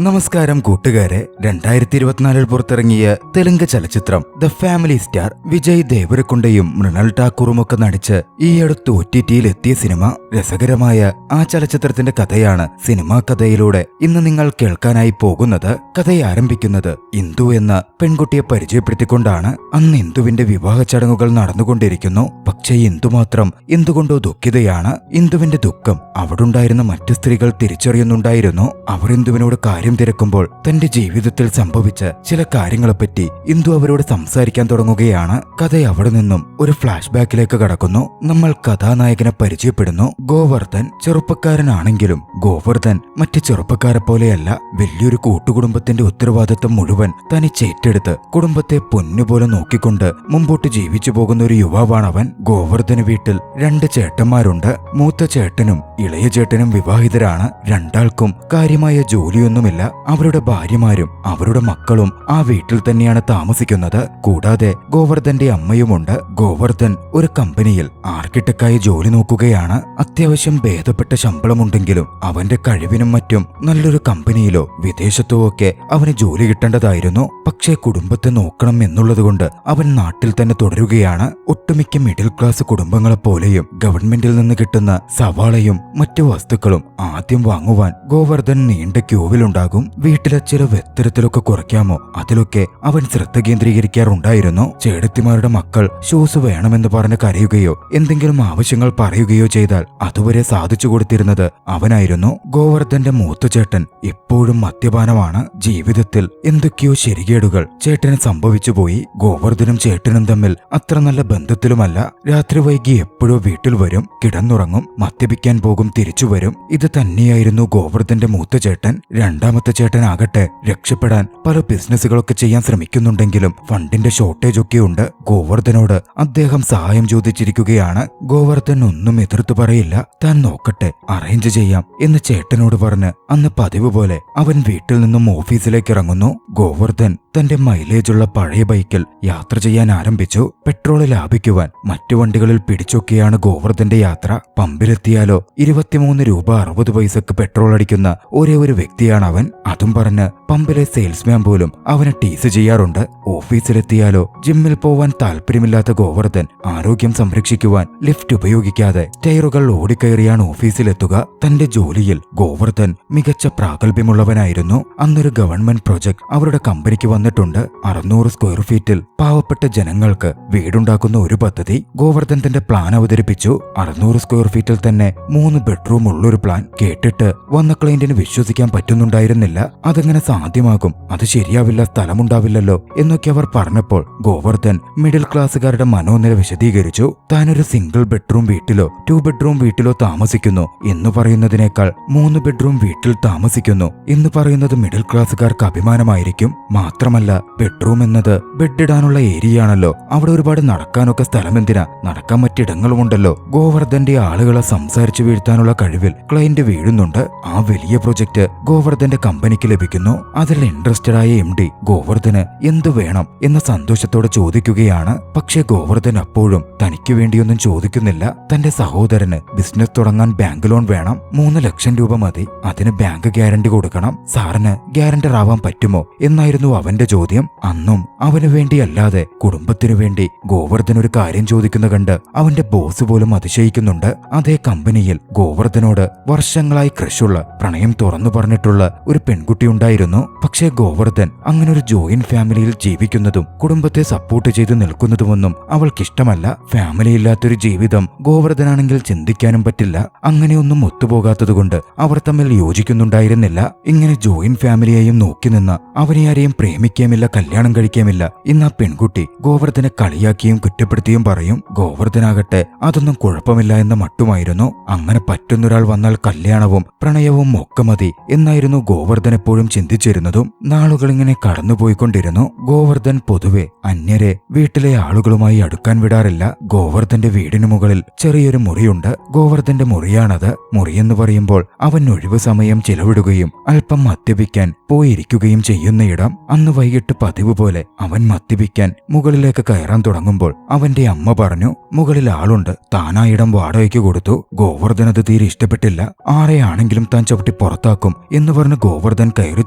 നമസ്കാരം കൂട്ടുകാരെ, 2024 പുറത്തിറങ്ങിയ തെലുങ്ക് ചലച്ചിത്രം ദ ഫാമിലി സ്റ്റാർ വിജയ് ദേവരക്കൊണ്ടയും മൃണാൽ ഠാക്കൂറുമൊക്കെ നടിച്ച് ഈയടുത്ത് OTT-യിൽ എത്തിയ സിനിമ. രസകരമായ ആ ചലച്ചിത്രത്തിന്റെ കഥയാണ് സിനിമാ കഥയിലൂടെ ഇന്ന് നിങ്ങൾ കേൾക്കാനായി പോകുന്നത്. കഥ ആരംഭിക്കുന്നത് ഇന്ദു എന്ന പെൺകുട്ടിയെ പരിചയപ്പെടുത്തിക്കൊണ്ടാണ്. അന്ന് ഇന്ദുവിന്റെ വിവാഹ ചടങ്ങുകൾ നടന്നുകൊണ്ടിരിക്കുന്നു. പക്ഷേ ഇന്ദു മാത്രം എന്തുകൊണ്ടോ ദുഃഖിതയാണ്. ഇന്ദുവിന്റെ ദുഃഖം അവിടുണ്ടായിരുന്ന മറ്റു സ്ത്രീകൾ തിരിച്ചറിയുന്നുണ്ടായിരുന്നു. അവർ ഇന്ദുവിനോട് കാര്യം തിരക്കുമ്പോൾ തന്റെ ജീവിതത്തിൽ സംഭവിച്ച ചില കാര്യങ്ങളെപ്പറ്റി ഇന്ദു അവരോട് സംസാരിക്കാൻ തുടങ്ങുകയാണ്. കഥ അവിടെ നിന്നും ഒരു ഫ്ലാഷ് ബാക്കിലേക്ക് കടക്കുന്നു. നമ്മൾ കഥാനായകനെ പരിചയപ്പെടുന്നു. ഗോവർദ്ധൻ ചെറുപ്പക്കാരനാണെങ്കിലും ഗോവർദ്ധൻ മറ്റ് ചെറുപ്പക്കാരെ പോലെയല്ല. വലിയൊരു കൂട്ടുകുടുംബത്തിന്റെ ഉത്തരവാദിത്വം മുഴുവൻ തനിച്ചേറ്റെടുത്ത് കുടുംബത്തെ പൊന്നുപോലെ നോക്കിക്കൊണ്ട് മുമ്പോട്ട് ജീവിച്ചു പോകുന്ന ഒരു യുവാവാണവൻ. ഗോവർദ്ധന് വീട്ടിൽ 2 ചേട്ടന്മാരുണ്ട്. മൂത്ത ചേട്ടനും ഇളയ ചേട്ടനും വിവാഹിതരാണ്. രണ്ടാൾക്കും കാര്യമായ ജോലിയൊന്നുമില്ല. അവരുടെ ഭാര്യമാരും അവരുടെ മക്കളും ആ വീട്ടിൽ തന്നെയാണ് താമസിക്കുന്നത്. കൂടാതെ ഗോവർദ്ധന്റെ അമ്മയുമുണ്ട്. ഗോവർദ്ധൻ ഒരു കമ്പനിയിൽ ആർക്കിടെക്റ്റായി ജോലി നോക്കുകയാണ്. അത്യാവശ്യം ഭേദപ്പെട്ട ശമ്പളമുണ്ടെങ്കിലും അവന്റെ കഴിവിനും മറ്റും നല്ലൊരു കമ്പനിയിലോ വിദേശത്തോ ഒക്കെ അവന് ജോലി കിട്ടേണ്ടതായിരുന്നു. പക്ഷേ കുടുംബത്തെ നോക്കണം എന്നുള്ളതുകൊണ്ട് അവൻ നാട്ടിൽ തന്നെ തുടരുകയാണ്. ഒട്ടുമിക്ക മിഡിൽ ക്ലാസ് കുടുംബങ്ങളെപ്പോലെയും ഗവൺമെന്റിൽ നിന്ന് കിട്ടുന്ന സവാളയും മറ്റു വസ്തുക്കളും ആദ്യം വാങ്ങുവാൻ ഗോവർദ്ധൻ നീണ്ട ക്യൂവിലുണ്ടാകും. വീട്ടിലെ ചില വെത്തരത്തിലൊക്കെ കുറയ്ക്കാമോ അതിലൊക്കെ അവൻ ശ്രദ്ധ കേന്ദ്രീകരിക്കാറുണ്ടായിരുന്നു. ചേടത്തിമാരുടെ മക്കൾ ഷൂസ് വേണമെന്ന് പറഞ്ഞ് കരയുകയോ എന്തെങ്കിലും ആവശ്യങ്ങൾ പറയുകയോ ചെയ്താൽ അതുവരെ സാധിച്ചു കൊടുത്തിരുന്നത് അവനായിരുന്നു. ഗോവർദ്ധന്റെ മൂത്ത ചേട്ടൻ എപ്പോഴും മദ്യപാനമാണ്. ജീവിതത്തിൽ എന്തൊക്കെയോ ശരികേടുകൾ ചേട്ടന് സംഭവിച്ചു പോയി. ഗോവർദ്ധനും ചേട്ടനും തമ്മിൽ അത്ര നല്ല ബന്ധത്തിലുമല്ല. രാത്രി വൈകി എപ്പോഴോ വീട്ടിൽ വരും, കിടന്നുറങ്ങും, മദ്യപിക്കാൻ പോകും, തിരിച്ചു വരും. ഇത് തന്നെയായിരുന്നു ഗോവർദ്ധന്റെ മൂത്ത ചേട്ടൻ. രണ്ടാമത്തെ ചേട്ടനാകട്ടെ രക്ഷപ്പെടാൻ പല ബിസിനസ്സുകളൊക്കെ ചെയ്യാൻ ശ്രമിക്കുന്നുണ്ടെങ്കിലും ഫണ്ടിന്റെ ഷോർട്ടേജ് ഒക്കെ ഉണ്ട്. ഗോവർദ്ധനോട് അദ്ദേഹം സഹായം ചോദിച്ചിരിക്കുകയാണ്. ഗോവർദ്ധൻ ഒന്നും എതിർത്ത് പറയില്ല. താൻ നോക്കട്ടെ, അറേഞ്ച് ചെയ്യാം എന്ന് ചേട്ടനോട് പറഞ്ഞ് അന്ന് പതിവ് പോലെ അവൻ വീട്ടിൽ നിന്നും ഓഫീസിലേക്ക് ഇറങ്ങുന്നു. ഗോവർദ്ധൻ തന്റെ മൈലേജുള്ള പഴയ ബൈക്കിൽ യാത്ര ചെയ്യാൻ ആരംഭിച്ചു. പെട്രോൾ ലാഭിക്കുവാൻ മറ്റു വണ്ടികളിൽ പിടിച്ചൊക്കെയാണ് ഗോവർദ്ധന്റെ യാത്ര. പമ്പിലെത്തിയാലോ 23 രൂപ 60 പൈസക്ക് പെട്രോൾ അടിക്കുന്ന ഒരേ ഒരു വ്യക്തിയാണ് അവൻ. അതും പറഞ്ഞ് പമ്പിലെ സെയിൽസ്മാൻ പോലും അവനെ ടീസ് ചെയ്യാറുണ്ട്. ഓഫീസിലെത്തിയാലോ ജിമ്മിൽ പോവാൻ താല്പര്യമില്ലാത്ത ഗോവർദ്ധൻ ആരോഗ്യം സംരക്ഷിക്കുവാൻ ലിഫ്റ്റ് ഉപയോഗിക്കാതെ സ്റ്റെയറുകൾ ഓടിക്കയറിയാണ് ഓഫീസിലെത്തുക. തന്റെ ജോലിയിൽ ഗോവർദ്ധൻ മികച്ച പ്രാഗൽഭ്യമുള്ളവനായിരുന്നു. അന്നൊരു ഗവൺമെന്റ് പ്രൊജക്ട് അവരുടെ കമ്പനിക്ക് വന്നിട്ടുണ്ട്. 600 സ്ക്വയർ ഫീറ്റിൽ പാവപ്പെട്ട ജനങ്ങൾക്ക് വീടുണ്ടാക്കുന്ന ഒരു പദ്ധതി. ഗോവർദ്ധൻ തന്റെ പ്ലാൻ അവതരിപ്പിച്ചു. 600 സ്ക്വയർ ഫീറ്റിൽ തന്നെ 3 ബെഡ്റൂം ഉള്ളൊരു പ്ലാൻ. കേട്ടിട്ട് വന്ന ക്ലയന്റിന് വിശ്വസിക്കാൻ പറ്റുന്നുണ്ടായിരുന്നില്ല. അതെങ്ങനെ സാധ്യമാകും, അത് ശരിയാവില്ല, സ്ഥലമുണ്ടാവില്ലല്ലോ എന്നൊക്കെ അവർ പറഞ്ഞപ്പോൾ ഗോവർദ്ധൻ മിഡിൽ ക്ലാസ്സുകാരുടെ മനോനില വിശദീകരിച്ചു. താനൊരു സിംഗിൾ ബെഡ്റൂം വീട്ടിലോ 2 ബെഡ്റൂം വീട്ടിലോ താമസിക്കുന്നു എന്ന് പറയുന്നതിനേക്കാൾ 3 ബെഡ്റൂം വീട്ടിൽ താമസിക്കുന്നു എന്ന് പറയുന്നത് മിഡിൽ ക്ലാസ്സുകാർക്ക് അഭിമാനമായിരിക്കും. മാത്രമല്ല ബെഡ്റൂം എന്നത് ബെഡിടാനുള്ള ഏരിയയാണല്ലോ. അവിടെ ഒരുപാട് നടക്കാനൊക്കെ സ്ഥലമെന്തിനാ, നടക്കാൻ മറ്റിടങ്ങളുമുണ്ടല്ലോ. ഗോവർദ്ധന്റെ ആളുകളെ സംസാരിച്ചു വീഴ്ത്താനുള്ള കഴിവിൽ ക്ലയന്റ് വീഴുന്നുണ്ട്. ആ വലിയ പ്രൊജക്ട് ഗോവർദ്ധന്റെ കമ്പനിക്ക് ലഭിക്കുന്നു. അതിൽ ഇൻട്രസ്റ്റഡ് ആയ MD ഗോവർദ്ധന് എന്തു വേണം എന്ന സന്തോഷത്തോടെ ചോദിക്കുകയാണ്. പക്ഷേ ഗോവർദ്ധൻ അപ്പോഴും തനിക്ക് വേണ്ടിയൊന്നും ചോദിക്കുന്നില്ല. തന്റെ സഹോദരന് ബിസിനസ് തുടങ്ങാൻ ബാങ്ക് ലോൺ വേണം. 3 ലക്ഷം രൂപ മതി. അതിന് ബാങ്ക് ഗ്യാരണ്ടി കൊടുക്കണം. സാറിന് ഗ്യാരണ്ടർ ആവാൻ പറ്റുമോ എന്നായിരുന്നു അവന്റെ ചോദ്യം. അന്നും അവന് വേണ്ടിയല്ലാതെ കുടുംബത്തിനു വേണ്ടി ഗോവർദ്ധൻ ഒരു കാര്യം ചോദിക്കുന്ന കണ്ട് അവന്റെ ബോസ് പോലും അതിശയിക്കുന്നുണ്ട്. അതേ കമ്പനിയിൽ ഗോവർദ്ധനോട് വർഷങ്ങളായി ക്രഷുള്ള, പ്രണയം തുറന്നു പറഞ്ഞിട്ടുള്ള ഒരു പെൺകുട്ടി ഉണ്ടായിരുന്നു. പക്ഷേ ഗോവർദ്ധൻ അങ്ങനെ ഒരു ജോയിന്റ് ഫാമിലിയിൽ ജീവിക്കുന്നതും കുടുംബത്തെ സപ്പോർട്ട് ചെയ്ത് നിൽക്കുന്നതുമൊന്നും അവൾക്കിഷ്ടമല്ല. ഫാമിലി ഇല്ലാത്തൊരു ജീവിതം ഗോവർദ്ധനാണെങ്കിൽ ചിന്തിക്കാനും പറ്റില്ല. അങ്ങനെയൊന്നും ഒത്തുപോകാത്തതുകൊണ്ട് അവർ തമ്മിൽ യോജിക്കുന്നുണ്ടായിരുന്നില്ല. ഇങ്ങനെ ജോയിന്റ് ഫാമിലിയെയും നോക്കി നിന്ന അവനെ ആരെയും പ്രേമിക്കാമില്ല, കല്യാണം കഴിക്കാമില്ല ഇന്ന് ആ പെൺകുട്ടി ഗോവർദ്ധനെ കളിയാക്കിയും കുറ്റപ്പെടുത്തിയും പറയും. ഗോവർദ്ധനാകട്ടെ അതൊന്നും കുഴപ്പമില്ല എന്ന മട്ടുമായിരുന്നു. അങ്ങനെ പറ്റുന്നൊരാൾ വന്നാൽ കല്യാണവും പ്രണയവും ഒക്കെ മതി എന്നായിരുന്നു ഗോവർദ്ധൻ എപ്പോഴും ചിന്തിച്ചിരുന്നതും. നാളുകളിങ്ങനെ കടന്നുപോയിക്കൊണ്ടിരുന്നു. ഗോവർദ്ധൻ പൊതുവെ അന്യരെ വീട്ടിലെ ആളുകളുമായി അടുക്കാൻ വിടാറില്ല. ഗോവർദ്ധന്റെ വീടിനു മുകളിൽ ചെറിയൊരു മുറിയുണ്ട്. ഗോവർദ്ധന്റെ മുറിയാണത്. മുറിയെന്ന് പറയുമ്പോൾ അവൻ ഒഴിവു സമയം ചിലവിടുകയും അല്പം മദ്യപിക്കാൻ പോയിരിക്കുകയും ചെയ്യുന്നയിടം. അന്ന് വൈകിട്ട് പതിവ് പോലെ അവൻ മദ്യപിക്കാൻ മുകളിലേക്ക് കയറാൻ തുടങ്ങുമ്പോൾ അവന്റെ അമ്മ പറഞ്ഞു, മുകളിൽ ആളുണ്ട്, താനായിടം വാടകയ്ക്ക് കൊടുത്തു. ഗോവർദ്ധനത് തീരെ ഇഷ്ടപ്പെട്ടില്ല. ആരെയാണെങ്കിലും താൻ ചവിട്ടി പുറത്താക്കും എന്ന് പറഞ്ഞ് ഗോവർദ്ധൻ കയറി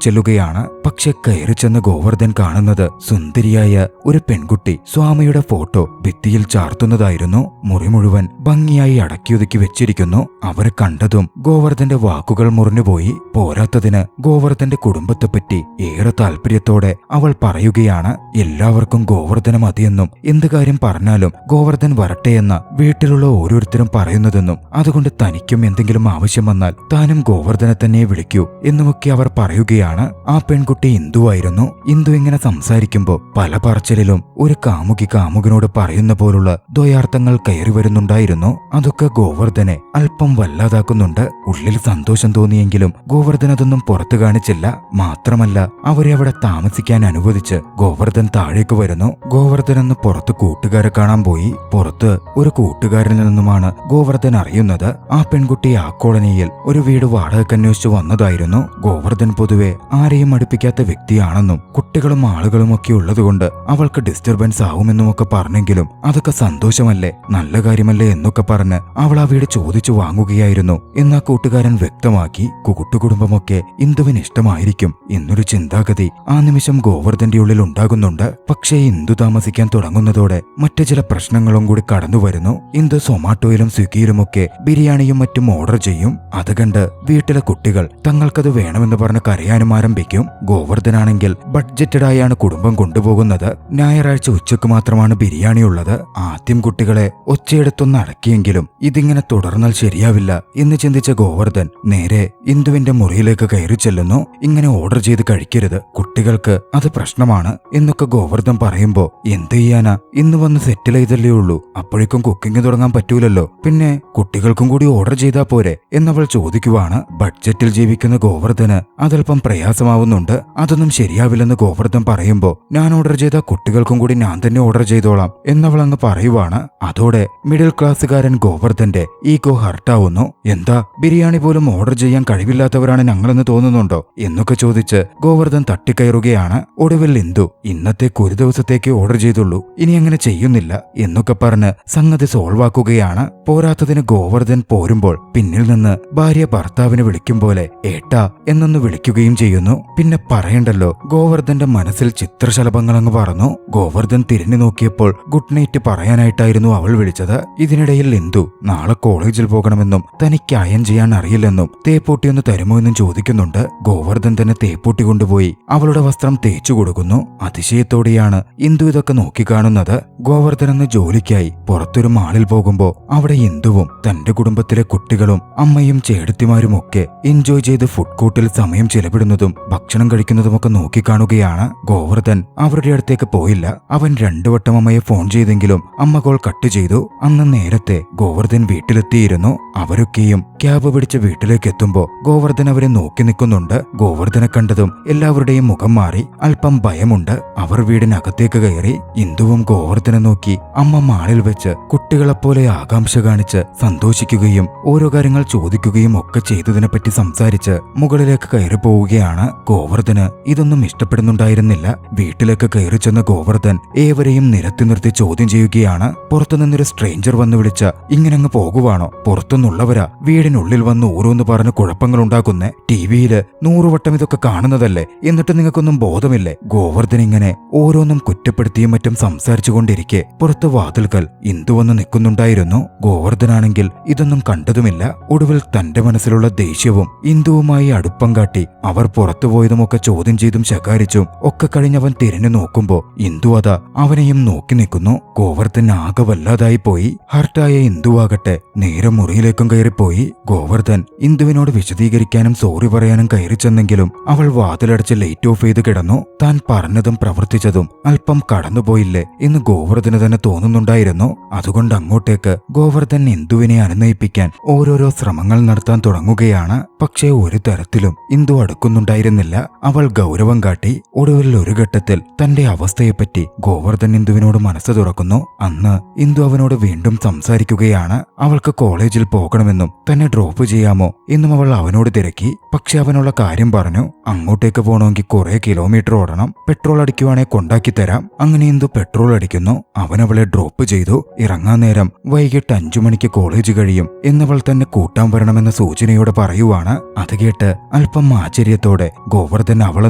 ചെല്ലുകയാണ്. പക്ഷെ കയറി ചെന്ന് ഗോവർദ്ധൻ കാണുന്നത് സുന്ദരിയായ ഒരു പെൺകുട്ടി സ്വാമിയുടെ ഫോട്ടോ ഭിത്തിയിൽ ചാർത്തുന്നതായിരുന്നു. മുറി മുഴുവൻ ഭംഗിയായി അടക്കിയൊതുക്കി വെച്ചിരിക്കുന്നു. അവരെ കണ്ടതും ഗോവർദ്ധന്റെ വാക്കുകൾ മുറിഞ്ഞുപോയി. പോരാത്തതിന് ഗോവർദ്ധന്റെ കുടുംബത്തെപ്പറ്റി ഏറെ താല്പര്യത്തോടെ അവൾ പറയുകയാണ്. എല്ലാവർക്കും ഗോവർദ്ധന മതിയെന്നും എന്ത് കാര്യം പറഞ്ഞാലും ഗോവർദ്ധൻ വരട്ടെയെന്ന വീട്ടിലുള്ള ഓരോരുത്തരും പറയുന്നതെന്നും അതുകൊണ്ട് തനിക്കും എന്തെങ്കിലും ആവശ്യം വന്നാൽ താനും ഗോവർദ്ധനെ തന്നെ വിളിക്കൂ എന്നുമൊക്കെ അവർ പറയുകയാണ്. ആ പെൺകുട്ടി ഇന്ദുവായിരുന്നു. ഇന്ദു ഇങ്ങനെ സംസാരിക്കുമ്പോൾ പല പറച്ചിലും ഒരു കാമുകി കാമുകനോട് പറയുന്ന പോലുള്ള ദ്വയാർത്ഥങ്ങൾ കയറി വരുന്നുണ്ടായിരുന്നു. അതൊക്കെ ഗോവർദ്ധനെ അല്പം വല്ലാതാക്കുന്നുണ്ട്. ഉള്ളിൽ സന്തോഷം തോന്നിയെങ്കിലും ഗോവർദ്ധൻ അതൊന്നും പുറത്തു കാണിച്ചില്ല. മാത്രമല്ല അവരെ അവിടെ താമസിക്കാൻ അനുവദിച്ച് ഗോവർദ്ധൻ താഴേക്ക് വരുന്നു. ഗോവർദ്ധൻ അന്ന് പുറത്ത് കൂട്ടുകാരെ കാണാൻ പോയി. പുറത്ത് ഒരു കൂട്ടുകാരിൽ നിന്നുമാണ് ഗോവർദ്ധൻ അറിയുന്നത് ആ പെൺകുട്ടി ആ കോളനിയിൽ ഒരു വീട് വാടകയ്ക്കന്വേഷിച്ചു വന്നതായിരുന്നു. ഗോവർദ്ധൻ പൊതുവെ ആരെയും അടുപ്പിക്കാത്ത വ്യക്തിയാണെന്നും കുട്ടികളും ആളുകളും ഒക്കെ ഉള്ളതുകൊണ്ട് അവൾക്ക് ഡിസ്റ്റർബൻസ് ആവുമെന്നുമൊക്കെ പറഞ്ഞെങ്കിലും അതൊക്കെ സന്തോഷമല്ലേ, നല്ല കാര്യമല്ലേ എന്നൊക്കെ പറഞ്ഞ് അവൾ ആ വീട് ചോദിച്ചു വാങ്ങുകയായിരുന്നു എന്ന് ആ കൂട്ടുകാരൻ വ്യക്തമാക്കി. കൂട്ടുകുടുംബമൊക്കെ ഇന്ദുവിന് ഇഷ്ടമായിരിക്കും എന്നൊരു ചിന്താഗതി ആ നിമിഷം ഗോവർദ്ധന്റെ ഉള്ളിൽ ഉണ്ടാകുന്നുണ്ട്. പക്ഷേ ഇന്ദു താമസിക്കാൻ തുടങ്ങുന്നതോടെ മറ്റു ചില പ്രശ്നങ്ങളും കൂടി കടന്നു വരുന്നു. ഇന്ദു സൊമാറ്റോയിലും സ്വിഗ്ഗിയിലുമൊക്കെ ബിരിയാണിയും മറ്റും ഓർഡർ ചെയ്യും. അത് കണ്ട് വീട്ടിലെ കുട്ടികൾ തങ്ങൾക്കത് വേണമെന്ന് പറഞ്ഞ് കരയാനും ആരംഭിക്കും. ഗോവർദ്ധനാണെങ്കിൽ ബഡ്ജറ്റഡ് ആയാണ് കുടുംബം കൊണ്ടുപോകുന്നത്. ഞായറാഴ്ച ഉച്ചക്ക് മാത്രമാണ് ബിരിയാണി ഉള്ളത്. ആദ്യം കുട്ടികളെ ഒച്ചയെടുത്തൊന്ന് അടക്കിയെങ്കിലും ഇതിങ്ങനെ തുടർന്നാൽ ശരിയാവില്ല എന്ന് ചിന്തിച്ച ഗോവർദ്ധൻ നേരെ ഇന്ദുവിന്റെ മുറിയിലേക്ക് കയറി ചെല്ലുന്നു. ഇങ്ങനെ ഓർഡർ ചെയ്ത് കഴിക്കരുത്, കുട്ടികൾക്ക് അത് പ്രശ്നമാണ് എന്നൊക്കെ ഗോവർദ്ധൻ പറയുമ്പോ എന്ത് ചെയ്യാനാ, ഇന്ന് വന്ന് സെറ്റിൽ ചെയ്തല്ലേ ഉള്ളൂ, അപ്പോഴേക്കും കുക്കിംഗ് തുടങ്ങാൻ പറ്റൂലല്ലോ, പിന്നെ കുട്ടികൾക്കും കൂടി ഓർഡർ ചെയ്താൽ പോരെ എന്നവൾ ചോദിക്കുവാണ്. ബഡ്ജറ്റിൽ ജീവിക്കുന്ന ഗോവർദ്ധന് അതല്പം പ്രയാസമാവുന്നുണ്ട്. അതൊന്നും ശരിയാവില്ലെന്ന് ഗോവർദ്ധൻ പറയുമ്പോ ഞാൻ ഓർഡർ ചെയ്ത കുട്ടികൾക്കും കൂടി ഞാൻ തന്നെ ഓർഡർ ചെയ്തോളാം എന്നവൾ അങ്ങ് പറയുവാണ്. അതോടെ മിഡിൽ ക്ലാസ്സുകാരൻ ഗോവർദ്ധന്റെ ഈഗോ ഹർട്ടാവുന്നു. എന്താ ബിരിയാണി പോലും ഓർഡർ ചെയ്യാൻ കഴിവില്ലാത്തവരാണ് ഞങ്ങളെന്ന് തോന്നുന്നുണ്ടോ എന്നൊക്കെ ചോദിച്ച് ഗോവർദ്ധൻ തട്ടിക്കയറുകയാണ്. ഒടുവിൽ ഇന്ദു ഇന്നത്തേക്ക് ഒരു ദിവസത്തേക്ക് ഓർഡർ ചെയ്തുള്ളൂ, ഇനി അങ്ങനെ ചെയ്യുന്നില്ല എന്നൊക്കെ പറഞ്ഞ് സംഗതി സോൾവ് ആക്കുകയാണ്. പോരാത്തതിന് ഗോവർദ്ധൻ പോരുമ്പോൾ പിന്നിൽ നിന്ന് ഭാര്യ ഭർത്താവിനെ വിളിക്കും പോലെ ഏട്ടാ എന്നൊന്ന് വിളിക്കുകയും ചെയ്യുന്നു. പിന്നെ പറയണ്ടല്ലോ, ഗോവർദ്ധന്റെ മനസ്സിൽ ചിത്രശലഭങ്ങൾ അങ്ങ് പറന്നു. ഗോവർദ്ധൻ തിരിഞ്ഞു നോക്കിയപ്പോൾ ഗുഡ് നൈറ്റ് പറയാനായിട്ടായിരുന്നു അവൾ വിളിച്ചത്. ഇതിനിടയിൽ ഇന്ദു നാളെ കോളേജിൽ പോകണമെന്നും തനിക്ക് അയൺ ചെയ്യാൻ അറിയില്ലെന്നും തേപ്പൂട്ടിയൊന്ന് തരുമോ എന്നും ചോദിക്കുന്നുണ്ട്. ഗോവർദ്ധൻ തന്നെ തേപ്പൂട്ടി കൊണ്ടുപോയി അവളുടെ വസ്ത്രം തേച്ചു കൊടുക്കുന്നു. അതിശയത്തോടെയാണ് ഇന്ദു ഇതൊക്കെ നോക്കിക്കാണുന്നത്. ഗോവർദ്ധൻ അന്ന് ജോലിക്കായി പുറത്തൊരു മാളിൽ പോകുമ്പോ അവിടെ ഇന്ദുവും തന്റെ കുടുംബത്തിലെ കുട്ടികളും അമ്മയും ചേടത്തിമാരും ഒക്കെ എൻജോയ് ചെയ്ത് ഫുഡ് കോർട്ടിൽ സമയം ചെലവിടുന്നതും ഭക്ഷണം കഴിക്കുന്നതുമൊക്കെ നോക്കിക്കാണുകയാണ്. ഗോവർദ്ധൻ അവരുടെ അടുത്തേക്ക് പോയില്ല. അവൻ 2 വട്ടം അമ്മയെ ഫോൺ ചെയ്തെങ്കിലും അമ്മ കോൾ കട്ട് ചെയ്തു. അന്ന് നേരത്തെ ഗോവർദ്ധൻ വീട്ടിലെത്തിയിരുന്നു. അവരൊക്കെയും ക്യാബ് പിടിച്ച് വീട്ടിലേക്ക് എത്തുമ്പോ ഗോവർദ്ധൻ അവരെ നോക്കി നിൽക്കുന്നുണ്ട്. ഗോവർദ്ധനെ കണ്ടതും എല്ലാവരുടെയും മുഖം മാറി. അല്പം ഭയമുണ്ട്. അവർ വീടിനകത്തേക്ക് കയറി. ഇന്ദുവും ഗോവർദ്ധനെ നോക്കി അമ്മ മാളിൽ വെച്ച് കുട്ടികളെപ്പോലെ ആകാംക്ഷ കാണിച്ച് സന്തോഷിക്കുകയും ഓരോ കാര്യങ്ങൾ ചോദിക്കുകയും ഒക്കെ ചെയ്തതിനെപ്പറ്റി സംസാരിച്ച് മുകളിലേക്ക് കയറി പോവുകയാണ്. ഗോവർദ്ധന് ഇതൊന്നും ഇഷ്ടപ്പെടുന്നുണ്ടായിരുന്നില്ല. വീട്ടിലേക്ക് കയറി ചെന്ന ഗോവർദ്ധൻ ഏവരെയും നിരത്തി നിർത്തി ചോദ്യം ചെയ്യുകയാണ്. പുറത്തുനിന്നൊരു സ്ട്രേഞ്ചർ വന്ന് വിളിച്ച ഇങ്ങനങ്ങ് പോകുവാണോ? പുറത്തുനിന്നുള്ളവരാ വീടിനുള്ളിൽ വന്ന് ഓരോന്ന് പറഞ്ഞ് കുഴപ്പങ്ങൾ ഉണ്ടാക്കുന്നേ. ടിവിയില് 100 വട്ടം ഇതൊക്കെ കാണുന്നതല്ലേ, എന്നിട്ട് നിങ്ങൾക്കൊന്നും ബോധമില്ലേ? ഗോവർദ്ധൻ ഇങ്ങനെ ഓരോന്നും കുറ്റപ്പെടുത്തിയും മറ്റും സംസാരിച്ചുകൊണ്ടിരിക്കെ പുറത്ത് വാതിൽക്കൽ ഇന്ദു വന്ന് നിൽക്കുന്നുണ്ടായിരുന്നു. ഗോവർദ്ധനാണെങ്കിൽ ഇതൊന്നും കണ്ടതുമില്ല. ഒടുവിൽ തന്റെ മനസ്സിലുള്ള ദേഷ്യവും ഇന്ദുവുമായി അടുപ്പം കാട്ടി അവർ പുറത്തുപോയതുമൊക്കെ ചോദ്യം ചെയ്തും ശകാരിച്ചും ഒക്കെ കഴിഞ്ഞവൻ തിരിഞ്ഞു നോക്കുമ്പോ ഇന്ദു അതാ അവനെയും നോക്കി നിൽക്കുന്നു. ഗോവർദ്ധൻ ആകെ വല്ലാതായി പോയി. ഹർട്ടായ ഇന്ദുവാകട്ടെ നേരെ മുറിയിലേക്കും കയറിപ്പോയി. ഗോവർദ്ധൻ ഇന്ദുവിനോട് വിശദീകരിക്കാനും സോറി പറയാനും കയറി ചെന്നെങ്കിലും അവൾ വാതിലടച്ച് ലൈറ്റ് ഓഫ് ചെയ്ത് കിടന്നു. താൻ പറഞ്ഞതും പ്രവർത്തിച്ചതും അല്പം കടന്നുപോയില്ലേ എന്ന് ഗോവർദ്ധന് തന്നെ തോന്നുന്നുണ്ടായിരുന്നു. അതുകൊണ്ട് അങ്ങോട്ടേക്ക് ഗോവർദ്ധൻ ഇന്ദുവിനെ അനുനയിപ്പിക്കാൻ ഓരോരോ ശ്രമങ്ങൾ നടത്താൻ തുടങ്ങുകയാണ്. പക്ഷേ ഒരു തരത്തിലും ഇന്ദു അടുക്കുന്നുണ്ടായിരുന്നില്ല. അവൾ ഗൗരവം കാട്ടി. ഒടുവിൽ ഒരു ഘട്ടത്തിൽ തന്റെ അവസ്ഥയെപ്പറ്റി ഗോവർദ്ധൻ ഇന്ദുവിനോട് മനസ്സ് തുറക്കുന്നു. അന്ന് ഇന്ദു അവനോട് വീണ്ടും സംസാരിക്കുകയാണ്. അവൾക്ക് കോളേജിൽ പോകണമെന്നും തന്നെ ഡ്രോപ്പ് ചെയ്യാമോ എന്നും അവൾ അവനോട് തിരക്കി. പക്ഷെ അവനുള്ള കാര്യം പറഞ്ഞു. അങ്ങോട്ടേക്ക് പോകണമെങ്കിൽ കുറെ കിലോമീറ്റർ ഓടണം, പെട്രോൾ അടിക്കുവാണെ കൊണ്ടാക്കി തരാം. അങ്ങനെ ഇന്ദു പെട്രോൾ അടിക്കുന്നു. അവനവളെ ഡ്രോപ്പ് ചെയ്തു. ഇറങ്ങാൻ നേരം വൈകിട്ട് 5 മണിക്ക് കോളേജ് കഴിയും എന്നവൾ തന്നെ കൂട്ടാൻ വരണമെന്ന സൂചനയോടെ പറയുവാണ്. പറയുകയാണ്. അത് കേട്ട് അല്പം ആശ്ചര്യത്തോടെ ഗോവർദ്ധൻ അവളെ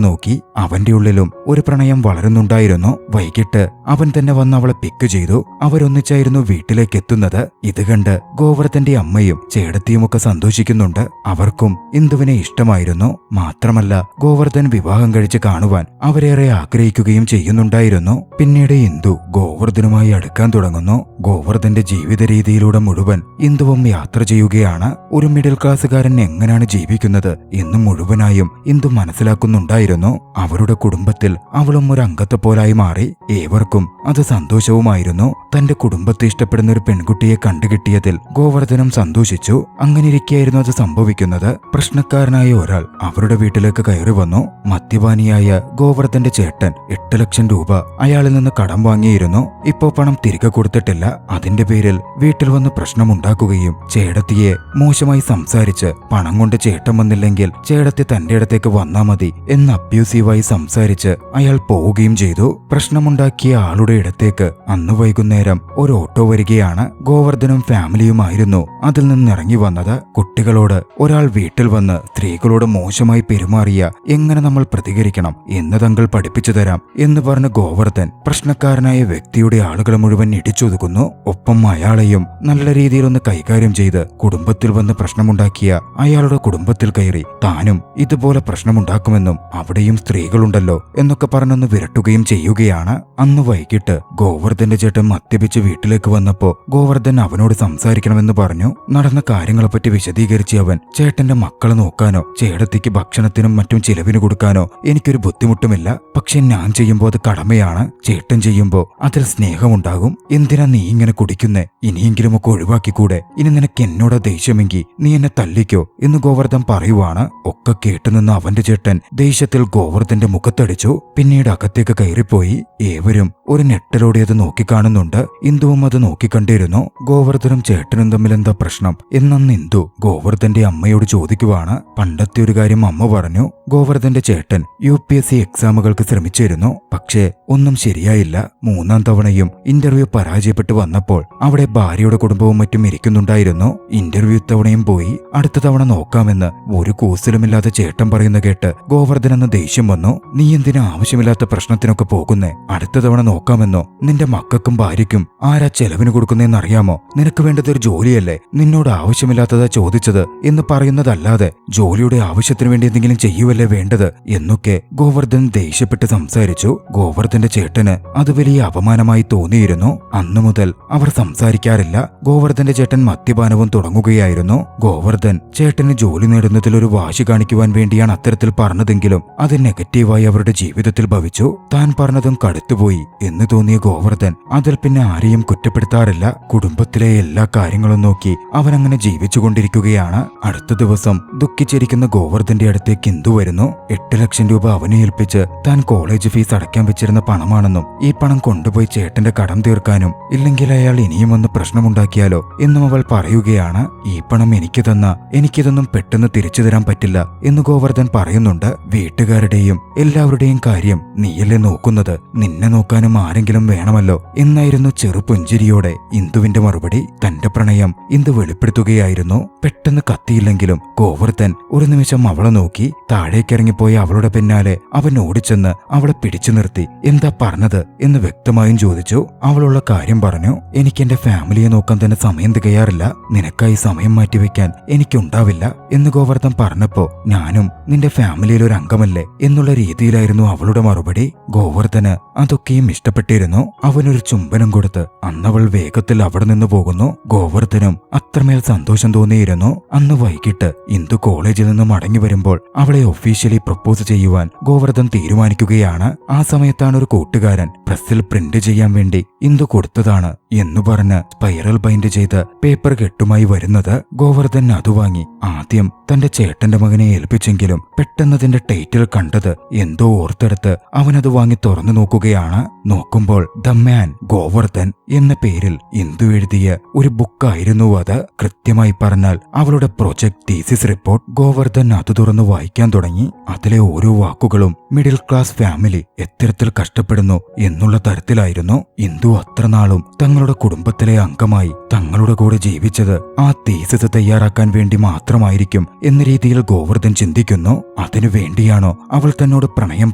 നോക്കി. അവന്റെ ഉള്ളിലും ഒരു പ്രണയം വളരുന്നുണ്ടായിരുന്നു. വൈകിട്ട് അവൻ തന്നെ വന്ന് അവളെ പിക്ക് ചെയ്തു. അവരൊന്നിച്ചായിരുന്നു വീട്ടിലേക്ക് എത്തുന്നത്. ഇത് കണ്ട് ഗോവർദ്ധന്റെ അമ്മയും ചേടത്തിയുമൊക്കെ സന്തോഷിക്കുന്നുണ്ട്. അവർക്കും ഇന്ദുവിനെ ഇഷ്ടമായിരുന്നു. മാത്രമല്ല ഗോവർദ്ധൻ വിവാഹം കഴിച്ച് കാണുവാൻ അവരേറെ ആഗ്രഹിക്കുകയും ചെയ്യുന്നുണ്ടായിരുന്നു. പിന്നീട് ഇന്ദു ഗോവർദ്ധനുമായി അടുക്കാൻ തുടങ്ങുന്നു. ഗോവർദ്ധന്റെ ജീവിത രീതിയിലൂടെ മുഴുവൻ ഇന്ദുവും യാത്ര ചെയ്യുകയാണ്. ഒരു മിഡിൽ ക്ലാസ്സുകാരൻ എങ്ങനെയാണ് ജീവിക്കുന്നത് എന്ന് മുഴുവനായും ഇന്ദു മനസ്സിലാക്കുന്നുണ്ടായിരുന്നു. അവരുടെ കുടുംബത്തിൽ അവളും ഒരു അംഗത്തെ പോലായി മാറി. ഏവർക്കും അത് സന്തോഷവുമായിരുന്നു. തന്റെ കുടുംബത്തെ ഇഷ്ടപ്പെടുന്ന ഒരു പെൺകുട്ടിയെ കണ്ടുകിട്ടിയതിൽ ഗോവർദ്ധനും സന്തോഷിച്ചു. അങ്ങനെയിരിക്കെയായിരുന്നു അത് സംഭവിക്കുന്നത്. പ്രശ്നക്കാരനായ ഒരാൾ അവരുടെ വീട്ടിലേക്ക് കയറി വന്നു. മദ്യപാനിയായ ഗോവർദ്ധന്റെ ചേട്ടൻ 8 ലക്ഷം രൂപ അയാളിൽ നിന്ന് കടം വാങ്ങിയിരുന്നു. ഇപ്പോ പണം തിരികെ കൊടുത്തിട്ടില്ല. അതിന്റെ പേരിൽ വീട്ടിൽ വന്ന് പ്രശ്നമുണ്ടാക്കുകയും ചേടത്തിയെ മോശമായി സംസാരിച്ച് പണം കൊണ്ട് ചേട്ടൻ വന്നില്ലെങ്കിൽ ചേടത്തി തന്റെ അടുത്തേക്ക് വന്നാ മതി എന്ന് അബ്യൂസീവായി സംസാരിച്ച് അയാൾ പോവുകയും ചെയ്തു. പ്രശ്നമുണ്ടാക്കിയ ആളുടെ ഇടത്തേക്ക് അന്ന് വൈകുന്നേരം ഒരു ഓട്ടോ വരികയാണ്. ഗോവർദ്ധനും ഫാമിലിയുമായിരുന്നു അതിൽ നിന്നിറങ്ങി വന്നത്. കുട്ടികളോട് ഒരാൾ വീട്ടിൽ വന്ന് സ്ത്രീകളോട് മോശമായി പെരുമാറിയ എങ്ങനെ നമ്മൾ പ്രതികരിക്കണം എന്ന് തങ്ങൾ പഠിപ്പിച്ചു തരാം എന്ന് പറഞ്ഞ് ഗോവർദ്ധൻ പ്രശ്നക്കാരനായ വ്യക്തിയുടെ ആളുകളെ മുഴുവൻ ഇടിച്ചൊതുക്കുന്നു. ഒപ്പം അയാളെയും നല്ല രീതിയിലൊന്ന് കൈകാര്യം ചെയ്ത് കുടുംബത്തിൽ വന്ന് പ്രശ്നമുണ്ടാക്കിയ അയാളുടെ കുടുംബത്തിൽ കയറി താനും ഇതുപോലെ പ്രശ്നമുണ്ടാക്കുമെന്നും അവിടെയും സ്ത്രീകളുണ്ടല്ലോ എന്നൊക്കെ പറഞ്ഞൊന്ന് വിരട്ടുകയും ചെയ്യുകയാണ്. അന്ന് വൈകിട്ട് ഗോവർദ്ധന്റെ ചേട്ടൻ മദ്യപിച്ച് വീട്ടിലേക്ക് വന്നപ്പോ ഗോവർദ്ധൻ അവനോട് സംസാരിക്കണമെന്ന് പറഞ്ഞു. നടന്ന കാര്യങ്ങളെപ്പറ്റി വിശദീകരിച്ച് അവൻ ചേട്ടന്റെ മക്കളെ നോക്കാനോ ചേടത്തിക്ക് ഭക്ഷണത്തിനും മറ്റും ചിലവിന് കൊടുക്കാനോ എനിക്കൊരു ബുദ്ധിമുട്ടുമില്ല. പക്ഷെ ഞാൻ ചെയ്യുമ്പോൾ അത് കടമയാണ്. ചേട്ടൻ ചെയ്യുമ്പോ അതിൽ സ്നേഹമുണ്ടാകും. എന്തിനാ നീ ഇങ്ങനെ കുടിക്കുന്നേ? ഇനിയെങ്കിലും ഒക്കെ ഒഴിവാക്കിക്കൂടെ? ഇനി നിനക്ക് എന്നോട് ദേഷ്യമെങ്കിൽ നീ എന്നെ തല്ലിക്കോ എന്ന് ഗോവർദ്ധൻ പറയുവാണ്. ഒക്കെ കേട്ടുനിന്ന് അവന്റെ ചേട്ടൻ ദേഷ്യത്തിൽ ഗോവർദ്ധന്റെ മുഖത്തടിച്ചു. പിന്നീട് അകത്തേക്ക് കയറിപ്പോയി. ഏവരും ഒരു ഞെട്ടലോടെ അത് നോക്കിക്കാണുന്നുണ്ട്. ഇന്ദുവും അത് നോക്കിക്കണ്ടിരുന്നു. ഗോവർദ്ധനും ചേട്ടനും തമ്മിൽ എന്താ പ്രശ്നം എന്നന്ന് ഇന്ദു ഗോവർദ്ധന്റെ അമ്മയോട് ചോദിക്കുവാണ്. പണ്ടത്തെ ഒരു കാര്യം അമ്മ പറഞ്ഞു. ഗോവർദ്ധന്റെ ചേട്ടൻ UPSC എക്സാമുകൾക്ക് ശ്രമിച്ചിരുന്നു. പക്ഷേ ഒന്നും ശരിയായില്ല. 3ാം തവണയും ഇന്റർവ്യൂ പരാജയപ്പെട്ടു വന്നപ്പോൾ അവിടെ ഭാര്യയുടെ കുടുംബവും മറ്റും ഇരിക്കുന്നുണ്ടായിരുന്നു. ഇന്റർവ്യൂ തവണയും പോയി. അടുത്ത തവണ നോക്കാമെന്ന് ഒരു കൂസലുമില്ലാതെ ചേട്ടൻ പറയുന്ന കേട്ട് ഗോവർദ്ധനെന്ന് ദേഷ്യം വന്നു. നീ എന്തിനാ ആവശ്യമില്ലാത്ത പ്രശ്നത്തിനൊക്കെ പോകുന്നേ? അടുത്ത തവണ നോക്കാമെന്നോ? നിന്റെ മക്കൾക്കും ഭാര്യയ്ക്കും ആരാ ചെലവിന് കൊടുക്കുന്നതെന്നറിയാമോ? നിനക്ക് വേണ്ടത് ഒരു ജോലിയല്ലേ? നിന്നോട് ആവശ്യമില്ലാത്തതാ ചോദിച്ചത് എന്ന് പറയുന്നതല്ലാതെ ജോലിയുടെ ആവശ്യത്തിന് വേണ്ടി എന്തെങ്കിലും ചെയ്യുവല്ലേ വേണ്ടത് എന്നൊക്കെ ഗോവർദ്ധൻ ദേഷ്യപ്പെട്ട് സംസാരിച്ചു. ഗോവർദ്ധന്റെ ചേട്ടന് അത് വലിയ അപമാനമായി തോന്നിയിരുന്നു. അന്നു മുതൽ അവർ സംസാരിക്കാറില്ല. ഗോവർദ്ധന്റെ ചേട്ടൻ മദ്യപാനവും തുടങ്ങുകയായിരുന്നു. ഗോവർദ്ധൻ ചേട്ടന് ജോലി നേടുന്നതിൽ ഒരു വാശി കാണിക്കുവാൻ വേണ്ടിയാണ് അത്തരത്തിൽ പറഞ്ഞതെങ്കിലും അത് നെഗറ്റീവായി അവരുടെ ജീവിതത്തിൽ ഭവിച്ചു. താൻ പറഞ്ഞതും കടുത്തുപോയി എന്ന് തോന്നിയ ഗോവർദ്ധൻ അതിൽ പിന്നെ ആരെയും കുറ്റപ്പെടുത്താറില്ല. കുടുംബത്തിലെ എല്ലാ കാര്യങ്ങളും നോക്കി അവനങ്ങനെ ജീവിച്ചുകൊണ്ടിരിക്കുകയാണ്. അടുത്ത ദിവസം ദുഃഖിച്ചിരിക്കുന്ന ഗോവർദ്ധന്റെ അടുത്തേക്ക് ഇന്ദു വരുന്നു. 8 ലക്ഷം രൂപ അവനെ ഏൽപ്പിച്ച് താൻ കോളേജ് ഫീസ് അടയ്ക്കാൻ വെച്ചിരുന്ന പണമാണെന്നും ഈ പണം കൊണ്ടുപോയി ചേട്ടന്റെ കടം തീർക്കാനും ഇല്ലെങ്കിൽ അയാൾ ഇനിയും വന്ന് പ്രശ്നമുണ്ടാക്കിയാലോ എന്നും അവൾ പറയുകയാണ്. ഈ പണം എനിക്ക് തന്ന എനിക്കിതൊന്നും പെട്ടെന്ന് തിരിച്ചു തരാൻ പറ്റില്ല എന്ന് ഗോവർദ്ധൻ പറയുന്നുണ്ട്. വീട്ടുകാരുടെയും എല്ലാവരുടെയും കാര്യം നീയല്ലേ നോക്കുന്നത്? നിന്നെ നോക്കാനും ആരെങ്കിലും വേണമല്ലോ എന്നായിരുന്നു ചെറുപുഞ്ചിരിയോടെ ഇന്ദുവിന്റെ മറുപടി. തന്റെ പ്രണയം ഇന്ദു വെളിപ്പെടുത്തുകയായിരുന്നു. പെട്ടെന്ന് കത്തിയില്ലെങ്കിലും ഗോവർദ്ധൻ ഒരു നിമിഷം അവളെ നോക്കി. താഴേക്കിറങ്ങിപ്പോയി അവളുടെ പിന്നാലെ അവൻ ഓടിച്ചെന്ന് അവളെ പിടിച്ചു നിർത്തി. എന്താ പറഞ്ഞത് എന്ന് വ്യക്തമായും ചോദിച്ചു. അവളുള്ള കാര്യം പറഞ്ഞു. എനിക്ക് എന്റെ ഫാമിലിയെ നോക്കാൻ തന്നെ സമയം തികയാറില്ല. നിനക്കായി സമയം മാറ്റിവെക്കാൻ എനിക്കുണ്ടാവില്ല എന്ന് ഗോവർദ്ധൻ പറഞ്ഞപ്പോ ഞാനും നിന്റെ ഫാമിലിയിൽ ഒരു അംഗമല്ലേ എന്നുള്ള രീതിയിലായിരുന്നു അവളുടെ മറുപടി. ഗോവർദ്ധന് അതൊക്കെയും ഇഷ്ടപ്പെട്ടിരുന്നു. അവനൊരു ചുംബനം കൊടുത്ത് അന്നവൾ വേഗത്തിൽ അവിടെ നിന്ന് പോകുന്നു. ഗോവർദ്ധനും അത്രമേൽ സന്തോഷം തോന്നിയിരുന്നു. അന്ന് വൈകിട്ട് ഇന്ദു കോളേജിൽ നിന്ന് മടങ്ങി വരുമ്പോൾ അവളെ ഒഫീഷ്യലി പ്രപ്പോസ് ചെയ്യുവാൻ ഗോവർദ്ധൻ തീരുമാനിക്കുകയാണ്. ആ സമയത്താണ് ഒരു കൂട്ടുകാരൻ പ്രസ്സിൽ പ്രിന്റ് ചെയ്യാൻ വേണ്ടി ഇന്ദു കൊടുത്തതാണ് എന്നു പറഞ്ഞ് സ്പൈറൽ ബൈൻഡ് ചെയ്ത് പേപ്പർ കെട്ടുമായി വരുന്നത്. ഗോവർദ്ധൻ അത് വാങ്ങി ആദ്യം തന്റെ ചേട്ടന്റെ മകനെ ഏൽപ്പിച്ചെങ്കിലും പെട്ടെന്നതിന്റെ ടൈറ്റിൽ കണ്ടത് എന്തോ ഓർത്തെടുത്ത് അവനത് വാങ്ങി തുറന്നു നോക്കുകയാണ്. നോക്കുമ്പോൾ ദ മാൻ ഗോവർദ്ധൻ എന്ന പേരിൽ ഇന്ദു എഴുതിയ ഒരു ബുക്കായിരുന്നു അത്. കൃത്യമായി പറഞ്ഞാൽ അവളുടെ പ്രൊജക്ട് തീസിസ് റിപ്പോർട്ട്. ഗോവർദ്ധൻ അത് തുറന്ന് വായിക്കാൻ തുടങ്ങി. അതിലെ ഓരോ വാക്കുകളും മിഡിൽ ക്ലാസ് ഫാമിലി എത്തരത്തിൽ കഷ്ടപ്പെടുന്നു എന്നുള്ള തരത്തിലായിരുന്നു. ഇന്ദു അത്ര നാളും തങ്ങളുടെ തങ്ങളുടെ കുടുംബത്തിലെ അംഗമായി തങ്ങളുടെ കൂടെ ജീവിച്ചത് ആ തീസിസ് തയ്യാറാക്കാൻ വേണ്ടി മാത്രമായിരിക്കും എന്ന രീതിയിൽ ഗോവർദ്ധൻ ചിന്തിക്കുന്നു. അതിനു വേണ്ടിയാണോ അവൾ തന്നോട് പ്രണയം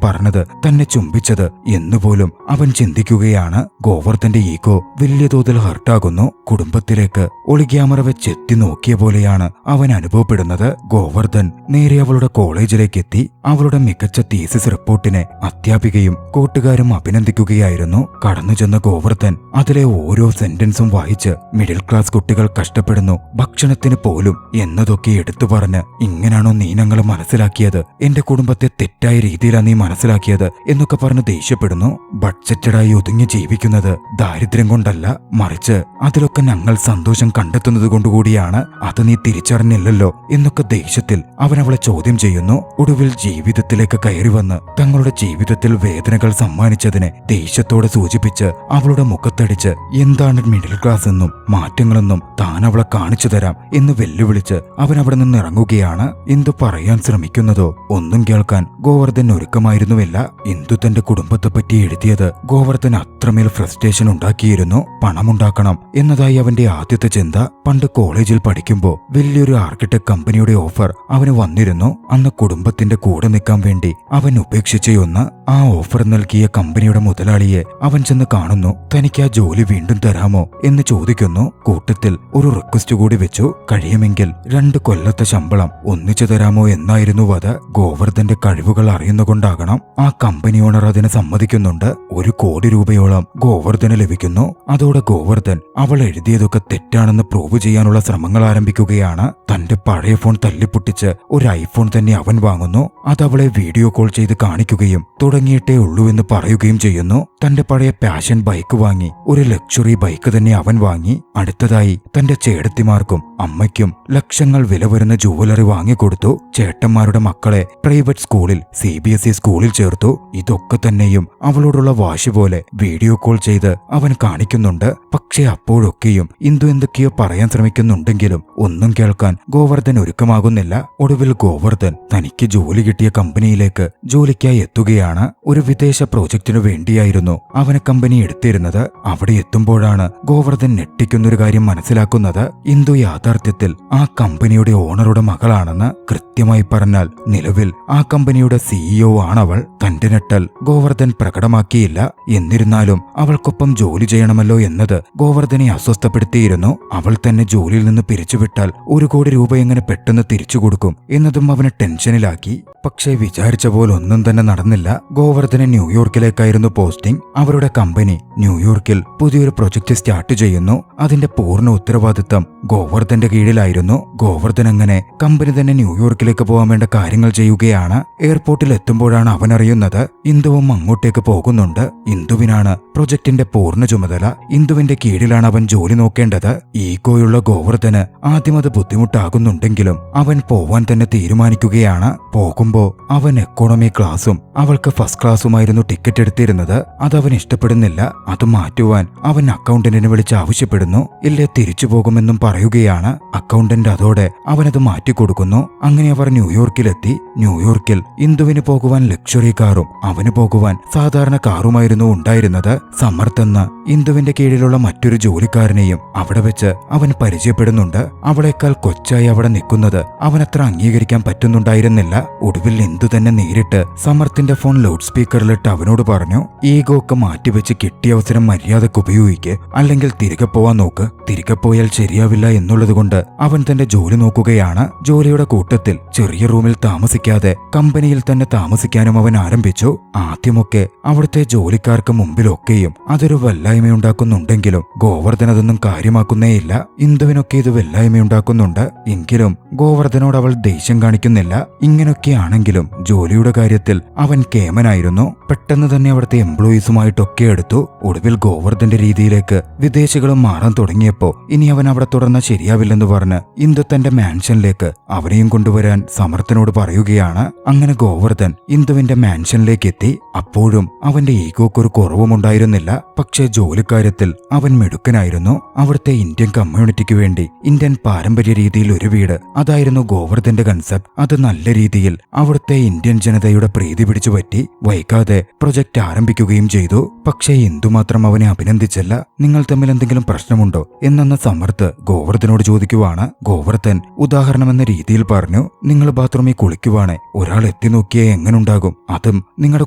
പറഞ്ഞത്, തന്നെ ചുംബിച്ചത് എന്നുപോലും അവൻ ചിന്തിക്കുകയാണ്. ഗോവർദ്ധന്റെ ഈഗോ വലിയ തോതിൽ ഹർട്ടാകുന്നു. കുടുംബത്തിലേക്ക് ഒളിക്യാമറ വെച്ച് എത്തി നോക്കിയ പോലെയാണ് അവൻ അനുഭവപ്പെടുന്നത്. ഗോവർദ്ധൻ നേരെ അവളുടെ കോളേജിലേക്ക് എത്തി. അവളുടെ മികച്ച തീസിസ് റിപ്പോർട്ടിനെ അധ്യാപികയും കൂട്ടുകാരും അഭിനന്ദിക്കുകയായിരുന്നു. കടന്നു ചെന്ന ഗോവർദ്ധൻ അതിലെ ഓരോ സെന്റൻസും വായിച്ച് മിഡിൽ ക്ലാസ് കുട്ടികൾ കഷ്ടപ്പെടുന്നു, ഭക്ഷണത്തിന് പോലും എന്നതൊക്കെ എടുത്തു പറഞ്ഞ്, ഇങ്ങനാണോ നീ ഞങ്ങളെ മനസ്സിലാക്കിയത്, എന്റെ കുടുംബത്തെ തെറ്റായ രീതിയിലാണ് നീ മനസ്സിലാക്കിയത് എന്നൊക്കെ പറഞ്ഞ് ദേഷ്യപ്പെടുന്നു. ബഡ്ജറ്റഡായി ഒതുങ്ങി ജീവിക്കുന്നത് ദാരിദ്ര്യം കൊണ്ടല്ല, മറിച്ച് അതിലൊക്കെ ഞങ്ങൾ സന്തോഷം കണ്ടെത്തുന്നത് കൊണ്ടുകൂടിയാണ്. അത് നീ തിരിച്ചറിഞ്ഞില്ലല്ലോ എന്നൊക്കെ ദേഷ്യത്തിൽ അവൻ അവളെ ചോദ്യം ചെയ്യുന്നു. ഒടുവിൽ ജീവിതത്തിലേക്ക് കയറി വന്ന് തങ്ങളുടെ ജീവിതത്തിൽ വേദനകൾ സമ്മാനിച്ചതിനെ ദേഷ്യത്തോടെ സൂചിപ്പിച്ച് അവളുടെ മുഖത്തടിച്ച് എന്താണ് മിഡിൽ ക്ലാസ് എന്നും മാറ്റങ്ങളെന്നും താൻ അവളെ കാണിച്ചു തരാം എന്ന് വെല്ലുവിളിച്ച് അവൻ അവിടെ നിന്ന് ഇറങ്ങുകയാണ്. എന്തു പറയാൻ ശ്രമിക്കുന്നതോ ഒന്നും കേൾക്കാൻ ഗോവർദ്ധൻ ഒരുക്കമായിരുന്നുമില്ല. ഇന്ദു തന്റെ കുടുംബത്തെപ്പറ്റി എഴുതിയത് ഗോവർദ്ധൻ അത്രമേൽ ഫ്രസ്ട്രേഷൻ ഉണ്ടാക്കിയിരുന്നു. പണമുണ്ടാക്കണം എന്നതായി അവന്റെ ആദ്യത്തെ ചിന്ത. പണ്ട് കോളേജിൽ പഠിക്കുമ്പോൾ വലിയൊരു ആർക്കിടെക്ട് കമ്പനിയുടെ ഓഫർ അവന് വന്നിരുന്നു. അന്ന് കുടുംബത്തിന്റെ കൂടെ നിൽക്കാൻ വേണ്ടി അവൻ ഉപേക്ഷിച്ചയൊന്ന്. ആ ഓഫർ നൽകിയ കമ്പനിയുടെ മുതലാളിയെ അവൻ ചെന്ന് കാണുന്നു. തനിക്ക് ആ ജോലി വീണ്ടും തരാമോ എന്ന് ചോദിക്കുന്നു. കൂട്ടത്തിൽ ഒരു റിക്വസ്റ്റ് കൂടി വെച്ചു, കഴിയുമെങ്കിൽ 2 കൊല്ലത്തെ ശമ്പളം ഒന്നിച്ചു തരാമോ എന്നായിരുന്നു അത്. ഗോവർദ്ധന്റെ കഴിവുകൾ അറിയുന്നുകൊണ്ടാകണം ആ കമ്പനി ഓണർ അതിന് സമ്മതിക്കുന്നുണ്ട്. 1 കോടി രൂപയോളം ഗോവർദ്ധന് ലഭിക്കുന്നു. അതോടെ ഗോവർദ്ധൻ അവൾ എഴുതിയതൊക്കെ തെറ്റാണെന്ന് പ്രൂവ് ചെയ്യാനുള്ള ശ്രമങ്ങൾ ആരംഭിക്കുകയാണ്. തന്റെ പഴയ ഫോൺ തല്ലിപ്പൊട്ടിച്ച് ഒരു ഐഫോൺ തന്നെ അവൻ വാങ്ങുന്നു. അതവളെ വീഡിയോ കോൾ ചെയ്ത് കാണിക്കുകയും തുടങ്ങിയിട്ടേ ഉള്ളൂ എന്ന് പറയുകയും ചെയ്യുന്നു. തന്റെ പഴയ പാഷൻ ബൈക്ക് വാങ്ങി ഒരു ലക്ഷറി ബൈക്ക് തന്നെ അവൻ വാങ്ങി. അടുത്തതായി തന്റെ ചേട്ടത്തിമാർക്കും അമ്മയ്ക്കും ലക്ഷങ്ങൾ വില വരുന്ന ജുവലറി വാങ്ങിക്കൊടുത്തു. ചേട്ടന്മാരുടെ മക്കളെ പ്രൈവറ്റ് സ്കൂളിൽ CBSE സ്കൂളിൽ ചേർത്തു. ഇതൊക്കെ തന്നെയും അവളോടുള്ള വാശി പോലെ വീഡിയോ കോൾ ചെയ്ത് അവൻ കാണിക്കുന്നുണ്ട്. പക്ഷെ അപ്പോഴൊക്കെയും ഇന്ദു എന്തൊക്കെയോ പറയാൻ ശ്രമിക്കുന്നുണ്ടെങ്കിലും ഒന്നും കേൾക്കാൻ ഗോവർദ്ധൻ ഒരുക്കമാകുന്നില്ല. ഒടുവിൽ ഗോവർദ്ധൻ തനിക്ക് ജോലി കിട്ടിയ കമ്പനിയിലേക്ക് ജോലിക്കായി എത്തുകയാണ്. ഒരു വിദേശ പ്രോജക്റ്റിനു വേണ്ടിയായിരുന്നു അവനെ കമ്പനി എടുത്തിരുന്നത്. അവിടെ എത്തുമ്പോഴാണ് ഗോവർദ്ധൻ ഞെട്ടിക്കുന്നൊരു കാര്യം മനസ്സിലാക്കുന്നത്. ഇന്ദു യാഥാർത്ഥ്യത്തിൽ ആ കമ്പനിയുടെ ഓണറുടെ മകളാണെന്ന്. കൃത്യമായി പറഞ്ഞാൽ നിലവിൽ ആ കമ്പനിയുടെ CEO ആണവൾ. തന്റെ ഞെട്ടൽ ഗോവർദ്ധൻ പ്രകടമാക്കിയില്ല. എന്നിരുന്നാലും അവൾക്കൊപ്പം ജോലി ചെയ്യണമല്ലോ എന്നത് ഗോവർദ്ധനെ അസ്വസ്ഥപ്പെടുത്തിയിരുന്നു. അവൾ തന്നെ ജോലിയിൽ നിന്ന് പിരിച്ചുവിട്ടാൽ 1 കോടി രൂപ എങ്ങനെ പെട്ടെന്ന് തിരിച്ചു കൊടുക്കും എന്നതും അവനെ ടെൻഷനിലാക്കി. പക്ഷേ വിചാരിച്ച പോലെ ഒന്നും തന്നെ നടന്നില്ല. ഗോവർദ്ധന് ന്യൂയോർക്കിലേക്കായിരുന്നു പോസ്റ്റിംഗ്. അവരുടെ കമ്പനി ന്യൂയോർക്കിൽ പുതിയൊരു പ്രൊജക്ട് സ്റ്റാർട്ട് ചെയ്യുന്നു. അതിന്റെ പൂർണ്ണ ഉത്തരവാദിത്തം ഗോവർദ്ധന്റെ കീഴിലായിരുന്നു. ഗോവർദ്ധൻ അങ്ങനെ കമ്പനി തന്നെ ന്യൂയോർക്കിലേക്ക് പോകാൻ വേണ്ട കാര്യങ്ങൾ ചെയ്യുകയാണ്. എയർപോർട്ടിൽ എത്തുമ്പോഴാണ് അവൻ അറിയുന്നത് ഇന്ദുവും അങ്ങോട്ടേക്ക് പോകുന്നുണ്ട്. ഇന്ദുവിനാണ് പ്രൊജക്ടിന്റെ പൂർണ്ണ ചുമതല. ഇന്ദുവിന്റെ കീഴിലാണ് അവൻ ജോലി നോക്കേണ്ടത്. ഈഗോയുള്ള ഗോവർദ്ധന് ആദ്യം അത് ബുദ്ധിമുട്ടാകുന്നുണ്ടെങ്കിലും അവൻ പോവാൻ തന്നെ തീരുമാനിക്കുകയാണ്. പോകുമ്പോ അവൻ എക്കോണമി ക്ലാസും അവൾക്ക് ഫസ്റ്റ് ക്ലാസുമായിരുന്നു ടിക്കറ്റ് എടുത്തിരുന്നത്. അതവൻ ഇഷ്ടപ്പെടുന്നില്ല. അത് മാറ്റുവാൻ അവൻ അക്കൗണ്ടന്റിനെ വിളിച്ച് ആവശ്യപ്പെടുന്നു. ഇല്ലേ തിരിച്ചു പോകുമെന്നും പറയുകയാണ്. അക്കൗണ്ടന്റ് അതോടെ അവനത് മാറ്റിക്കൊടുക്കുന്നു. അങ്ങനെ അവർ ന്യൂയോർക്കിലെത്തി. ന്യൂയോർക്കിൽ ഇന്ദുവിന് പോകുവാൻ ലക്ഷറി കാറും അവന് പോകുവാൻ സാധാരണ കാറുമായിരുന്നു ഉണ്ടായിരുന്നത്. സമർത്ഥ് എന്ന ഇന്ദുവിന്റെ കീഴിലുള്ള മറ്റൊരു ജോലിക്കാരനെയും അവിടെ വെച്ച് അവൻ പരിചയപ്പെടുന്നുണ്ട്. അവളേക്കാൾ കൊച്ചായി അവിടെ നിൽക്കുന്നത് അവനത്ര അംഗീകരിക്കാൻ പറ്റുന്നുണ്ടായിരുന്നില്ല. ഒടുവിൽ ഇന്ദു തന്നെ നേരിട്ട് സമർത്ഥിന്റെ ഫോൺ ലൗഡ് സ്പീക്കറിലിട്ട് അവനോട് പറഞ്ഞു, ഈഗോ ഒക്കെ മാറ്റിവെച്ച് കിട്ടിയ അവസരം മര്യാദക്ക് ഉപയോഗിക്ക്, അല്ലെങ്കിൽ തിരികെ പോവാൻ നോക്ക്. തിരികെ പോയാൽ ശരിയാവില്ല എന്നുള്ളതുകൊണ്ട് അവൻ തന്റെ ജോലി നോക്കുകയാണ്. ജോലിയുടെ കൂട്ടത്തിൽ ചെറിയ റൂമിൽ താമസിക്കാതെ കമ്പനിയിൽ തന്നെ താമസിക്കാനും അവൻ ആരംഭിച്ചു. ആദ്യമൊക്കെ അവിടുത്തെ ജോലിക്കാർക്ക് മുമ്പിലൊക്കെയും അതൊരു വല്ലായ്മയുണ്ടാക്കുന്നുണ്ടെങ്കിലും ഗോവർദ്ധൻ അതൊന്നും കാര്യമാക്കുന്നേയില്ല. ഇന്ദുവിനൊക്കെ ഇത് വല്ലായ്മയുണ്ടാക്കുന്നുണ്ട്. എങ്കിലും ഗോവർദ്ധനോട് അവൾ ദേഷ്യം കാണിക്കുന്നില്ല. ഇങ്ങനൊക്കെയാണെങ്കിലും ജോലിയുടെ കാര്യത്തിൽ അവൻ കേമനായിരുന്നു. പെട്ടെന്ന് തന്നെ അവിടുത്തെ എംപ്ലോയീസുമായിട്ടൊക്കെ എടുത്തു. ഒടുവിൽ ഗോവർദ്ധന്റെ രീതിയിലേക്ക് വിദേശികളും മാറാൻ തുടങ്ങിയപ്പോ ഇനി അവൻ അവിടെ തുടർന്നാൽ ശരിയാവില്ലെന്ന് പറഞ്ഞ് ഇന്ദു തന്റെ മാൻഷനിലേക്ക് അവനെയും കൊണ്ടുവരാൻ സമർത്ഥനോട് പറയുകയാണ്. അങ്ങനെ ഗോവർദ്ധൻ ഇന്ദുവിന്റെ മാൻഷനിലേക്ക് എത്തി. അപ്പോഴും അവന്റെ ഈഗോക്കൊരു കുറവുമുണ്ടായിരുന്നില്ല. പക്ഷേ ജോലിക്കാര്യത്തിൽ അവൻ മിടുക്കനായിരുന്നു. അവിടുത്തെ ഇന്ത്യൻ കമ്മ്യൂണിറ്റിക്ക് വേണ്ടി ഇന്ത്യൻ പാരമ്പര്യ രീതിയിൽ ഒരു വീട്, അതായിരുന്നു ഗോവർദ്ധന്റെ കൺസെപ്റ്റ്. അത് നല്ല രീതിയിൽ അവിടുത്തെ ഇന്ത്യൻ ജനതയുടെ പ്രീതി പിടിച്ചുപറ്റി. വൈകാതെ പ്രൊജക്ട് ആരംഭിക്കുകയും ചെയ്തു. പക്ഷേ ഇന്ദുമാത്രം അവനെ അഭിനന്ദിച്ചില്ല. നിങ്ങൾ തമ്മിൽ എന്തെങ്കിലും പ്രശ്നമുണ്ടോ എന്നെന്ന സമർത്ഥ് ഗോവർദ്ധനോട് ചോദിക്കുവാണ്. ഗോവർദ്ധൻ ഉദാഹരണമെന്ന രീതിയിൽ പറഞ്ഞു, നിങ്ങൾ ബാത്റൂമിൽ കുളിക്കുവാണെ ഒരാൾ എത്തി നോക്കിയാൽ എങ്ങനുണ്ടാകും? അതും നിങ്ങളുടെ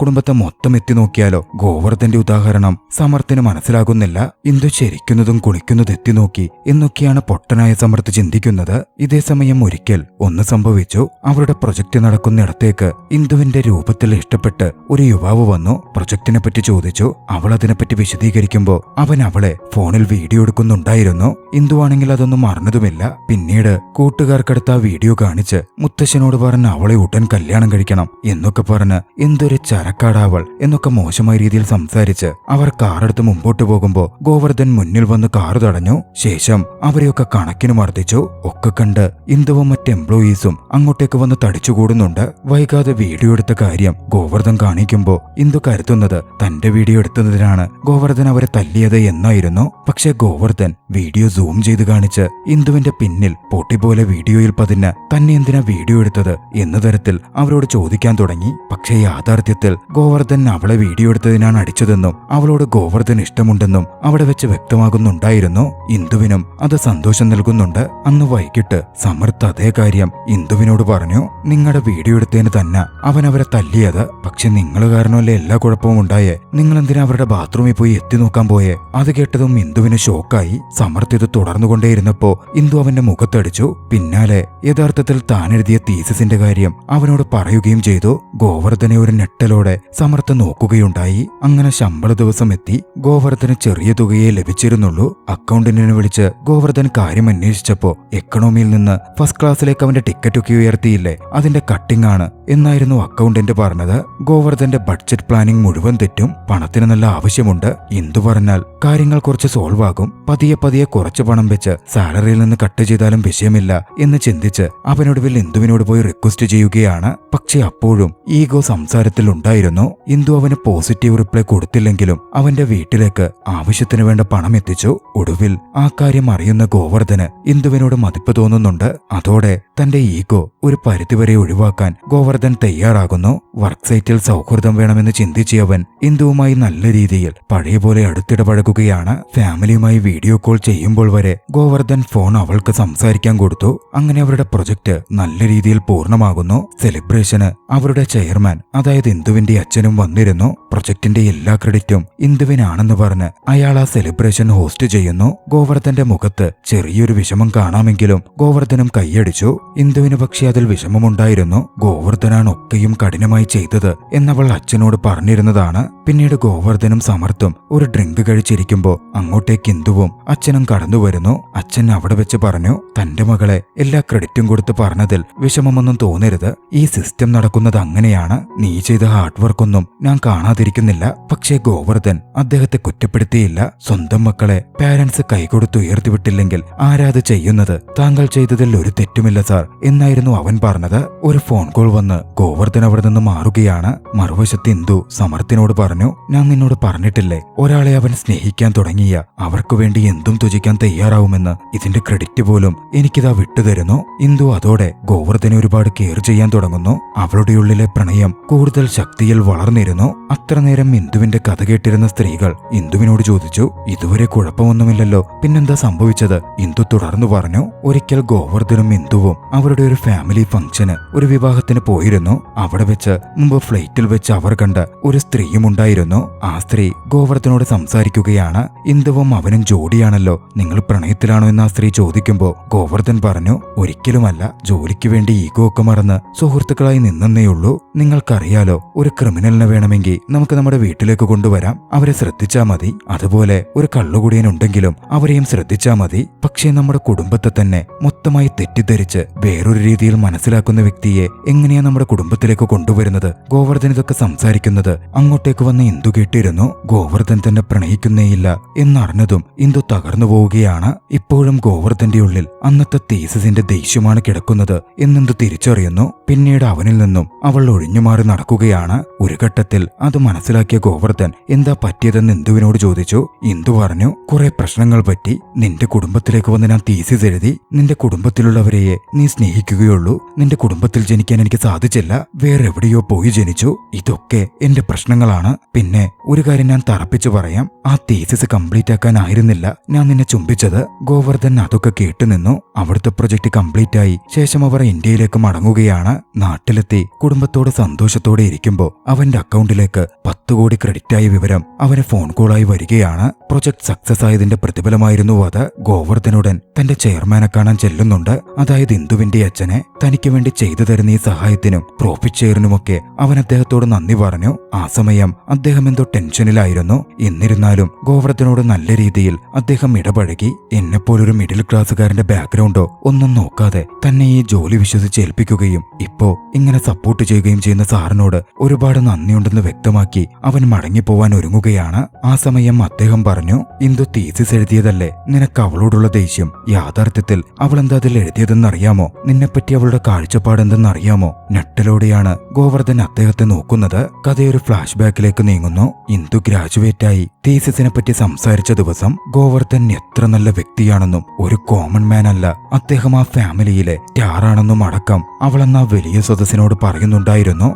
കുടുംബത്തെ മൊത്തം എത്തി നോക്കിയാലോ? ഗോവർദ്ധന്റെ ഉദാഹരണം സമർത്ഥന് മനസ്സിലാകുന്നില്ല. ഇന്ദു ശരിക്കുന്നതും കുളിക്കുന്നതും എത്തി നോക്കി എന്നൊക്കെയാണ് പൊട്ടനായ സമർത്ഥ് ചിന്തിക്കുന്നത്. ഇതേസമയം ഒരിക്കൽ ഒന്ന് സംഭവിച്ചു. അവരുടെ പ്രൊജക്ട് നടക്കുന്നിടത്തേക്ക് ഇന്ദുവിന്റെ രൂപത്തിൽ ഇഷ്ടപ്പെട്ട് ഒരു യുവാവ് വന്നു. പ്രൊജക്ടിനെ പറ്റി ചോദിച്ചു. അവൾ അതിനെപ്പറ്റി വിശദീകരിക്കുമ്പോൾ അവൻ അവളെ ഫോണിൽ വീഡിയോ എടുക്കുന്നുണ്ടായിരുന്നു. ഇന്ദുവാണെങ്കിൽ അതൊന്നും മറന്നതുമില്ല. പിന്നീട് കൂട്ടുകാർക്കടുത്ത് ആ വീഡിയോ കാണിച്ച് മുത്തശ്ശനോട് പറഞ്ഞ് അവളെ ഉടൻ കല്യാണം കഴിക്കണം എന്നൊക്കെ പറഞ്ഞ് എന്തൊരു ചരക്കാടാവൾ എന്നൊക്കെ മോശമായ രീതിയിൽ സംസാരിച്ച് അവർ കാറെടുത്ത് മുമ്പോട്ട് പോകുമ്പോ ഗോവർദ്ധൻ മുന്നിൽ വന്ന് കാറ് തടഞ്ഞു. ശേഷം അവരെയൊക്കെ കണക്കിന് മർദ്ദിച്ചു. ഒക്കെ കണ്ട് ഇന്ദുവും മറ്റ് എംപ്ലോയീസും അങ്ങോട്ടേക്ക് വന്ന് തടിച്ചുകൂടുന്നുണ്ട്. വൈകാതെ വീഡിയോ എടുത്ത കാര്യം ഗോവർദ്ധൻ കാണിക്കുമ്പോ ഇന്ദു കരുതുന്നത് തന്റെ വീഡിയോ എടുത്തതിനാണ് ഗോവർദ്ധൻ അവരെ തല്ലിയത് എന്നായിരുന്നു. പക്ഷെ ഗോവർദ്ധൻ വീഡിയോ സൂം ചെയ്ത് കാണിച്ച് ഇന്ദുവിന്റെ പിന്നിൽ പൊട്ടിപോലെ വീഡിയോയിൽ പതിഞ്ഞ് തന്നെ എന്തിനാ വീഡിയോ എടുത്തത് എന്ന തരത്തിൽ അവരോട് ചോദിക്കാൻ തുടങ്ങി. പക്ഷേ യാഥാർത്ഥ്യത്തിൽ ഗോവർദ്ധൻ അവളെ വീഡിയോ എടുത്തതിനാണ് അടിച്ചതെന്നും അവളോട് ഗോവർദ്ധൻ ഇഷ്ടമുണ്ടെന്നും അവിടെ വെച്ച് വ്യക്തമാകുന്നുണ്ടായിരുന്നു. ഇന്ദുവിനും അത് സന്തോഷം നൽകുന്നുണ്ട്. അന്ന് വൈകിട്ട് സമർത്ഥ് അതേ കാര്യം ഇന്ദുവിനോട് പറഞ്ഞു. നിങ്ങളുടെ വീഡിയോ എടുത്തതിന് തന്നെ അവൻ അവരെ തല്ലിയത്. പക്ഷെ നിങ്ങൾ കാരണമല്ലേ എല്ലാ കുഴപ്പവും ഉണ്ടായേ. നിങ്ങൾ എന്തിനാ അവരുടെ ബാത്റൂമിൽ പോയി എത്തി നോക്കാൻ പോയേ? അത് കേട്ടതും ഇന്ദുവിന് ഷോക്കായി. സമർത്ഥ് ഇത് തുടർന്നുകൊണ്ടേയിരുന്നപ്പോ ഇന്ദു അവന്റെ മുഖത്തടിച്ചു. പിന്നാലെ യഥാർത്ഥത്തിൽ താൻ എഴുതിയ തീസിന്റെ കാര്യം അവനോട് പറയുകയും ചെയ്തു. ഗോവർദ്ധനെ ഒരു ഞെട്ടലോടെ സമർത്ഥ് നോക്കുകയുണ്ടായി. അങ്ങനെ ശമ്പള ദിവസം എത്തി. ഗോവർദ്ധന് ചെറിയ തുകയെ ലഭിച്ചിരുന്നുള്ളൂ. അക്കൗണ്ടന്റിനെ വിളിച്ച് ഗോവർദ്ധൻ കാര്യം അന്വേഷിച്ചപ്പോ എക്കണോമിയിൽ നിന്ന് ഫസ്റ്റ് ക്ലാസ്സിലേക്ക് അവന്റെ ടിക്കറ്റൊക്കെ ഉയർത്തിയില്ലേ, അതിന്റെ കട്ടിംഗ് ആണ് എന്നായിരുന്നു അക്കൗണ്ടന്റ് പറഞ്ഞത്. ഗോവർദ്ധന്റെ ബഡ്ജറ്റ് പ്ലാനിംഗ് മുഴുവൻ തെറ്റും. പണത്തിന് നല്ല ആവശ്യമുണ്ട്. ഇന്ദു പറഞ്ഞാൽ കാര്യങ്ങൾ കുറച്ച് സോൾവ് ആകും. പതിയെ പതിയെ കുറച്ച് പണം വെച്ച് സാലറിയിൽ നിന്ന് കട്ട് ചെയ്താലും വിഷയമില്ല എന്ന് ചിന്തിച്ച് അവനൊടുവിൽ ഇന്ദുവിനോട് പോയി റിക്വസ്റ്റ് ചെയ്യുകയാണ്. പക്ഷെ അപ്പോഴും ഈഗോ സംസാരത്തിൽ ഉണ്ടായിരുന്നു. ഇന്ദു അവന് പോസിറ്റീവ് റിപ്ലൈ കൊടുത്തില്ലെങ്കിലും അവന്റെ വീട്ടിലേക്ക് ആവശ്യത്തിന് വേണ്ട പണം എത്തിച്ചു. ഒടുവിൽ ആ കാര്യം അറിയുന്ന ഗോവർദ്ധന് ഇന്ദുവിനോട് മതിപ്പ് തോന്നുന്നുണ്ട്. അതോടെ തന്റെ ഈഗോ ഒരു പരിധിവരെ ഒഴിവാക്കാൻ ഗോവർദ്ധൻ തയ്യാറാകുന്നു. വർക്ക് സൈറ്റിൽ സൗഹൃദം വേണമെന്ന് ചിന്തിച്ചവൻ ഇന്ദുവുമായി നല്ല രീതിയിൽ പഴയ പോലെ അടുത്തിടപഴകുകയാണ്. ഫാമിലിയുമായി വീഡിയോ കോൾ ചെയ്യുമ്പോൾ വരെ ഗോവർദ്ധൻ ഫോൺ അവൾക്ക് സംസാരിക്കാൻ കൊടുത്തു. അങ്ങനെ അവരുടെ പ്രൊജക്ട് നല്ല രീതിയിൽ പൂർണ്ണമാകുന്നു. സെലിബ്രേഷന് അവരുടെ ചെയർമാൻ, അതായത് ഇന്ദുവിന്റെ അച്ഛനും വന്നിരുന്നു. പ്രൊജക്ടിന്റെ എല്ലാ ക്രെഡിറ്റും ഇന്ദുവിനാണെന്ന് പറഞ്ഞ് അയാൾ ആ സെലിബ്രേഷൻ ഹോസ്റ്റ് ചെയ്യുന്നു. ഗോവർദ്ധന്റെ മുഖത്ത് ചെറിയൊരു വിഷമം കാണാമെങ്കിലും ഗോവർദ്ധനും കൈയടിച്ചു. ഇന്ദുവിന് പക്ഷേ അതിൽ വിഷമമുണ്ടായിരുന്നു. ഗോവർദ്ധനാണ് ഒക്കെയും കഠിനമായി ചെയ്തത് എന്നവൾ അച്ഛനോട് പറഞ്ഞിരുന്നതാണ്. പിന്നീട് ഗോവർദ്ധനും സമർത്ഥും ഒരു ഡ്രിങ്ക് കഴിച്ചിരിക്കുമ്പോ അങ്ങോട്ടേക്ക് ഇന്ദുവും അച്ഛനും കടന്നുവരുന്നു. അച്ഛൻ അവിടെ വെച്ച് പറഞ്ഞു, തന്റെ മകളെ എല്ലാ ക്രെഡിറ്റും കൊടുത്ത് പറഞ്ഞതിൽ വിഷമമൊന്നും തോന്നരുത്. ഈ സിസ്റ്റം നടക്കുന്നത് അങ്ങനെയാണ്. നീ ചെയ്ത ഹാർഡ് വർക്കൊന്നും ഞാൻ കാണാതിരിക്കുന്നില്ല. പക്ഷേ ഗോവർദ്ധൻ അദ്ദേഹത്തെ കുറ്റപ്പെടുത്തിയില്ല. സ്വന്തം മക്കളെ പാരന്റ്സ് കൈകൊടുത്ത് ഉയർത്തിവിട്ടില്ലെങ്കിൽ ആരാത് ചെയ്യുന്നത്? താങ്കൾ ചെയ്തതിൽ ഒരു തെറ്റുമില്ല സാർ എന്നായിരുന്നു അവൻ പറഞ്ഞത്. ഒരു ഫോൺ കോൾ വന്ന് ഗോവർദ്ധൻ അവിടെ നിന്ന് മാറുകയാണ്. മറുവശത്ത് ഇന്ദു സമർത്ഥിനോട് പറഞ്ഞു, ഞാൻ നിന്നോട് പറഞ്ഞിട്ടില്ലേ, ഒരാളെ അവൻ സ്നേഹിക്കാൻ തുടങ്ങിയ അവർക്കു വേണ്ടി എന്തും ത്യജിക്കാൻ തയ്യാറാവുമെന്ന്. ഇതിന്റെ ക്രെഡിറ്റ് പോലും എനിക്കിതാ വിട്ടുതരുന്നു. ഇന്ദു അതോടെ ഗോവർദ്ധനെ ഒരുപാട് കെയർ ചെയ്യാൻ തുടങ്ങുന്നു. അവളുടെ ഉള്ളിലെ പ്രണയം കൂടുതൽ ശക്തിയിൽ വളർന്നിരുന്നു. അത്ര നേരം ഇന്ദുവിന്റെ കഥ കേട്ടിരുന്ന സ്ത്രീകൾ ഇന്ദുവിനോട് ചോദിച്ചു, ഇതുവരെ കുഴപ്പമൊന്നുമില്ലല്ലോ, പിന്നെന്താ സംഭവിച്ചത്? ഇന്ദു തുടർന്നു പറഞ്ഞു, ഒരിക്കൽ ഗോവർദ്ധനും ഇന്ദുവും അവരുടെ ഒരു ഫാമിലി ഫംഗ്ഷന്, ഒരു വിവാഹത്തിന് പോയിരുന്നു. അവിടെ വെച്ച് മുമ്പ് ഫ്ലൈറ്റിൽ വെച്ച് അവർ കണ്ട ഒരു സ്ത്രീയും ഉണ്ടായിരുന്നു. ആ സ്ത്രീ ഗോവർദ്ധനോട് സംസാരിക്കുകയാണ്. ഇന്ദുവും അവനും ജോഡിയാണല്ലോ, നിങ്ങൾ പ്രണയത്തിലാണോ എന്ന് ആ സ്ത്രീ ചോദിക്കുമ്പോ ഗോവർദ്ധൻ പറഞ്ഞു, ഒരിക്കലുമല്ല, ജോലിക്ക് വേണ്ടി ഈഗോ ഒക്കെ മറന്ന് സുഹൃത്തുക്കളായി നിന്നേയുള്ളൂ. നിങ്ങൾക്കറിയാലോ, ഒരു ക്രിമിനലിനെ വേണമെങ്കിൽ നമുക്ക് നമ്മുടെ വീട്ടിലേക്ക് കൊണ്ടുവരാം, അവരെ ശ്രദ്ധിച്ചാ മതി. അതുപോലെ ഒരു കള്ളുകുടിയനുണ്ടെങ്കിലും അവരെയും ശ്രദ്ധിച്ചാ മതി. പക്ഷേ നമ്മുടെ കുടുംബത്തെ തന്നെ മൊത്തമായി തെറ്റിദ്ധരിച്ച് വേറൊരു രീതിയിൽ മനസ്സിലാക്കുന്ന വ്യക്തിയെ എങ്ങനെയാ നമ്മുടെ കുടുംബത്തിലേക്ക് കൊണ്ടുവരുന്നത്? ഗോവർദ്ധൻ ഇതൊക്കെ സംസാരിക്കുന്നത് അങ്ങോട്ടേക്ക് വന്ന് ഇന്ദു കേട്ടിരുന്നു ഗോവർദ്ധൻ തന്നെ പ്രണയിക്കുന്നേയില്ല എന്നറിഞ്ഞതും ഇന്ദു തകർന്നു പോവുകയാണ്. ഇപ്പോഴും ഗോവർദ്ധന്റെ ഉള്ളിൽ അന്നത്തെ തീസിന്റെ ദേഷ്യമാണ് കിടക്കുന്നത് എന്നെന്തു തിരിച്ചറിയുന്നു. പിന്നീട് അവനിൽ നിന്നും അവൾ ഒഴിഞ്ഞുമാറി നടക്കുകയാണ്. ഒരു ഘട്ടത്തിൽ അത് മനസ്സിലാക്കിയ ഗോവർദ്ധൻ എന്താ പറ്റിയതെന്ന് ഇന്ദുവിനോട് ചോദിച്ചു. ഇന്ദു പറഞ്ഞു, കുറെ പ്രശ്നങ്ങൾ പറ്റി. നിന്റെ കുടുംബത്തിലേക്ക് വന്ന് ഞാൻ തീസിസ് എഴുതി. നിന്റെ കുടുംബത്തിലുള്ളവരെയെ നീ സ്നേഹിക്കുകയുള്ളൂ. നിന്റെ കുടുംബത്തിൽ ജനിക്കാൻ എനിക്ക് സാധിച്ചില്ല. വേറെ എവിടെയോ പോയി ജനിച്ചു. ഇതൊക്കെ എന്റെ പ്രശ്നങ്ങളാണ്. പിന്നെ ഒരു കാര്യം ഞാൻ തറപ്പിച്ചു പറയാം, ആ തീസിസ് കംപ്ലീറ്റ് ആക്കാനായിരുന്നില്ല ഞാൻ നിന്നെ ചുംബിച്ചത്. ഗോവർദ്ധൻ അതൊക്കെ കേട്ടുനിന്നു. അവിടുത്തെ പ്രൊജക്ട് കംപ്ലീറ്റ് ആയി ശേഷം അവർ ഇന്ത്യയിലേക്ക് മടങ്ങുകയാണ്. നാട്ടിലെത്തി കുടുംബത്തോട് സന്തോഷത്തോടെ ഇരിക്കുമ്പോൾ അവന്റെ അക്കൗണ്ടിലേക്ക് 10 കോടി ക്രെഡിറ്റ് ആയ വിവരം അവന് ഫോൺ കോളായി വരികയാണ്. പ്രൊജക്ട് സക്സസ് ആയതിന്റെ പ്രതിഫലമായിരുന്നു അത്. ഗോവർദ്ധനുടൻ തന്റെ ചെയർമാനെ കാണാൻ ചെല്ലുന്നുണ്ട്. അതായത് ഇന്ദുവിന്റെ അച്ഛനെ. തനിക്ക് വേണ്ടി ചെയ്തു തരുന്ന ഈ സഹായത്തിനും പ്രോഫിറ്റ് ഷെയറിനുമൊക്കെ അവൻ അദ്ദേഹത്തോട് നന്ദി പറഞ്ഞു. ആ സമയം അദ്ദേഹം എന്തോ ടെൻഷനിലായിരുന്നു. എന്നിരുന്നാലും ഗോവർദ്ധനോട് നല്ല രീതിയിൽ അദ്ദേഹം ഇടപഴകി. എന്നെപ്പോലൊരു മിഡിൽ ക്ലാസ്സുകാരന്റെ ബാക്ക്ഗ്രൗണ്ടോ ഒന്നും നോക്കാതെ തന്നെ ഈ ജോലി വിശ്വസിച്ചേൽപ്പിക്കുകയും ഇപ്പോ ഇങ്ങനെ സപ്പോർട്ട് ചെയ്യുകയും ചെയ്യുന്ന സാറിനോട് ഒരുപാട് നന്ദിയുണ്ടെന്ന് വ്യക്തമാക്കി അവൻ മടങ്ങിപ്പോവാൻ ഒരുങ്ങുകയാണ്. ആ സമയം അദ്ദേഹം പറഞ്ഞു, ഇന്ദു തീസിസ് എഴുതിയതല്ലേ, നിനക്ക് അവളോടുള്ള ദേഷ്യം യാഥാർത്ഥ്യത്തിൽ അവൾ എന്താ അതിൽ എഴുതിയതെന്നറിയാമോ? നിന്നെപ്പറ്റി അവളുടെ കാഴ്ചപ്പാടെന്തെന്നറിയാമോ? ഞെട്ടലോടെയാണ് ഗോവർദ്ധൻ അദ്ദേഹത്തെ നോക്കുന്നത്. കഥയൊരു ഫ്ലാഷ് ബാക്കിലേക്ക് നീങ്ങുന്നു. ഇന്ദു ഗ്രാജുവേറ്റായി തീസിസിനെ പറ്റി സംസാരിച്ച ദിവസം ഗോവർദ്ധൻ എത്ര നല്ല വ്യക്തിയാണെന്നും ഒരു കോമൺ മാൻ അല്ല, അദ്ദേഹം ആ ഫാമിലിയിലെ സ്റ്റാറാണെന്നും അടക്കം അവളെന്ന വലിയ സദസ്സിനോട് പറയുന്നുണ്ടായിരുന്നു.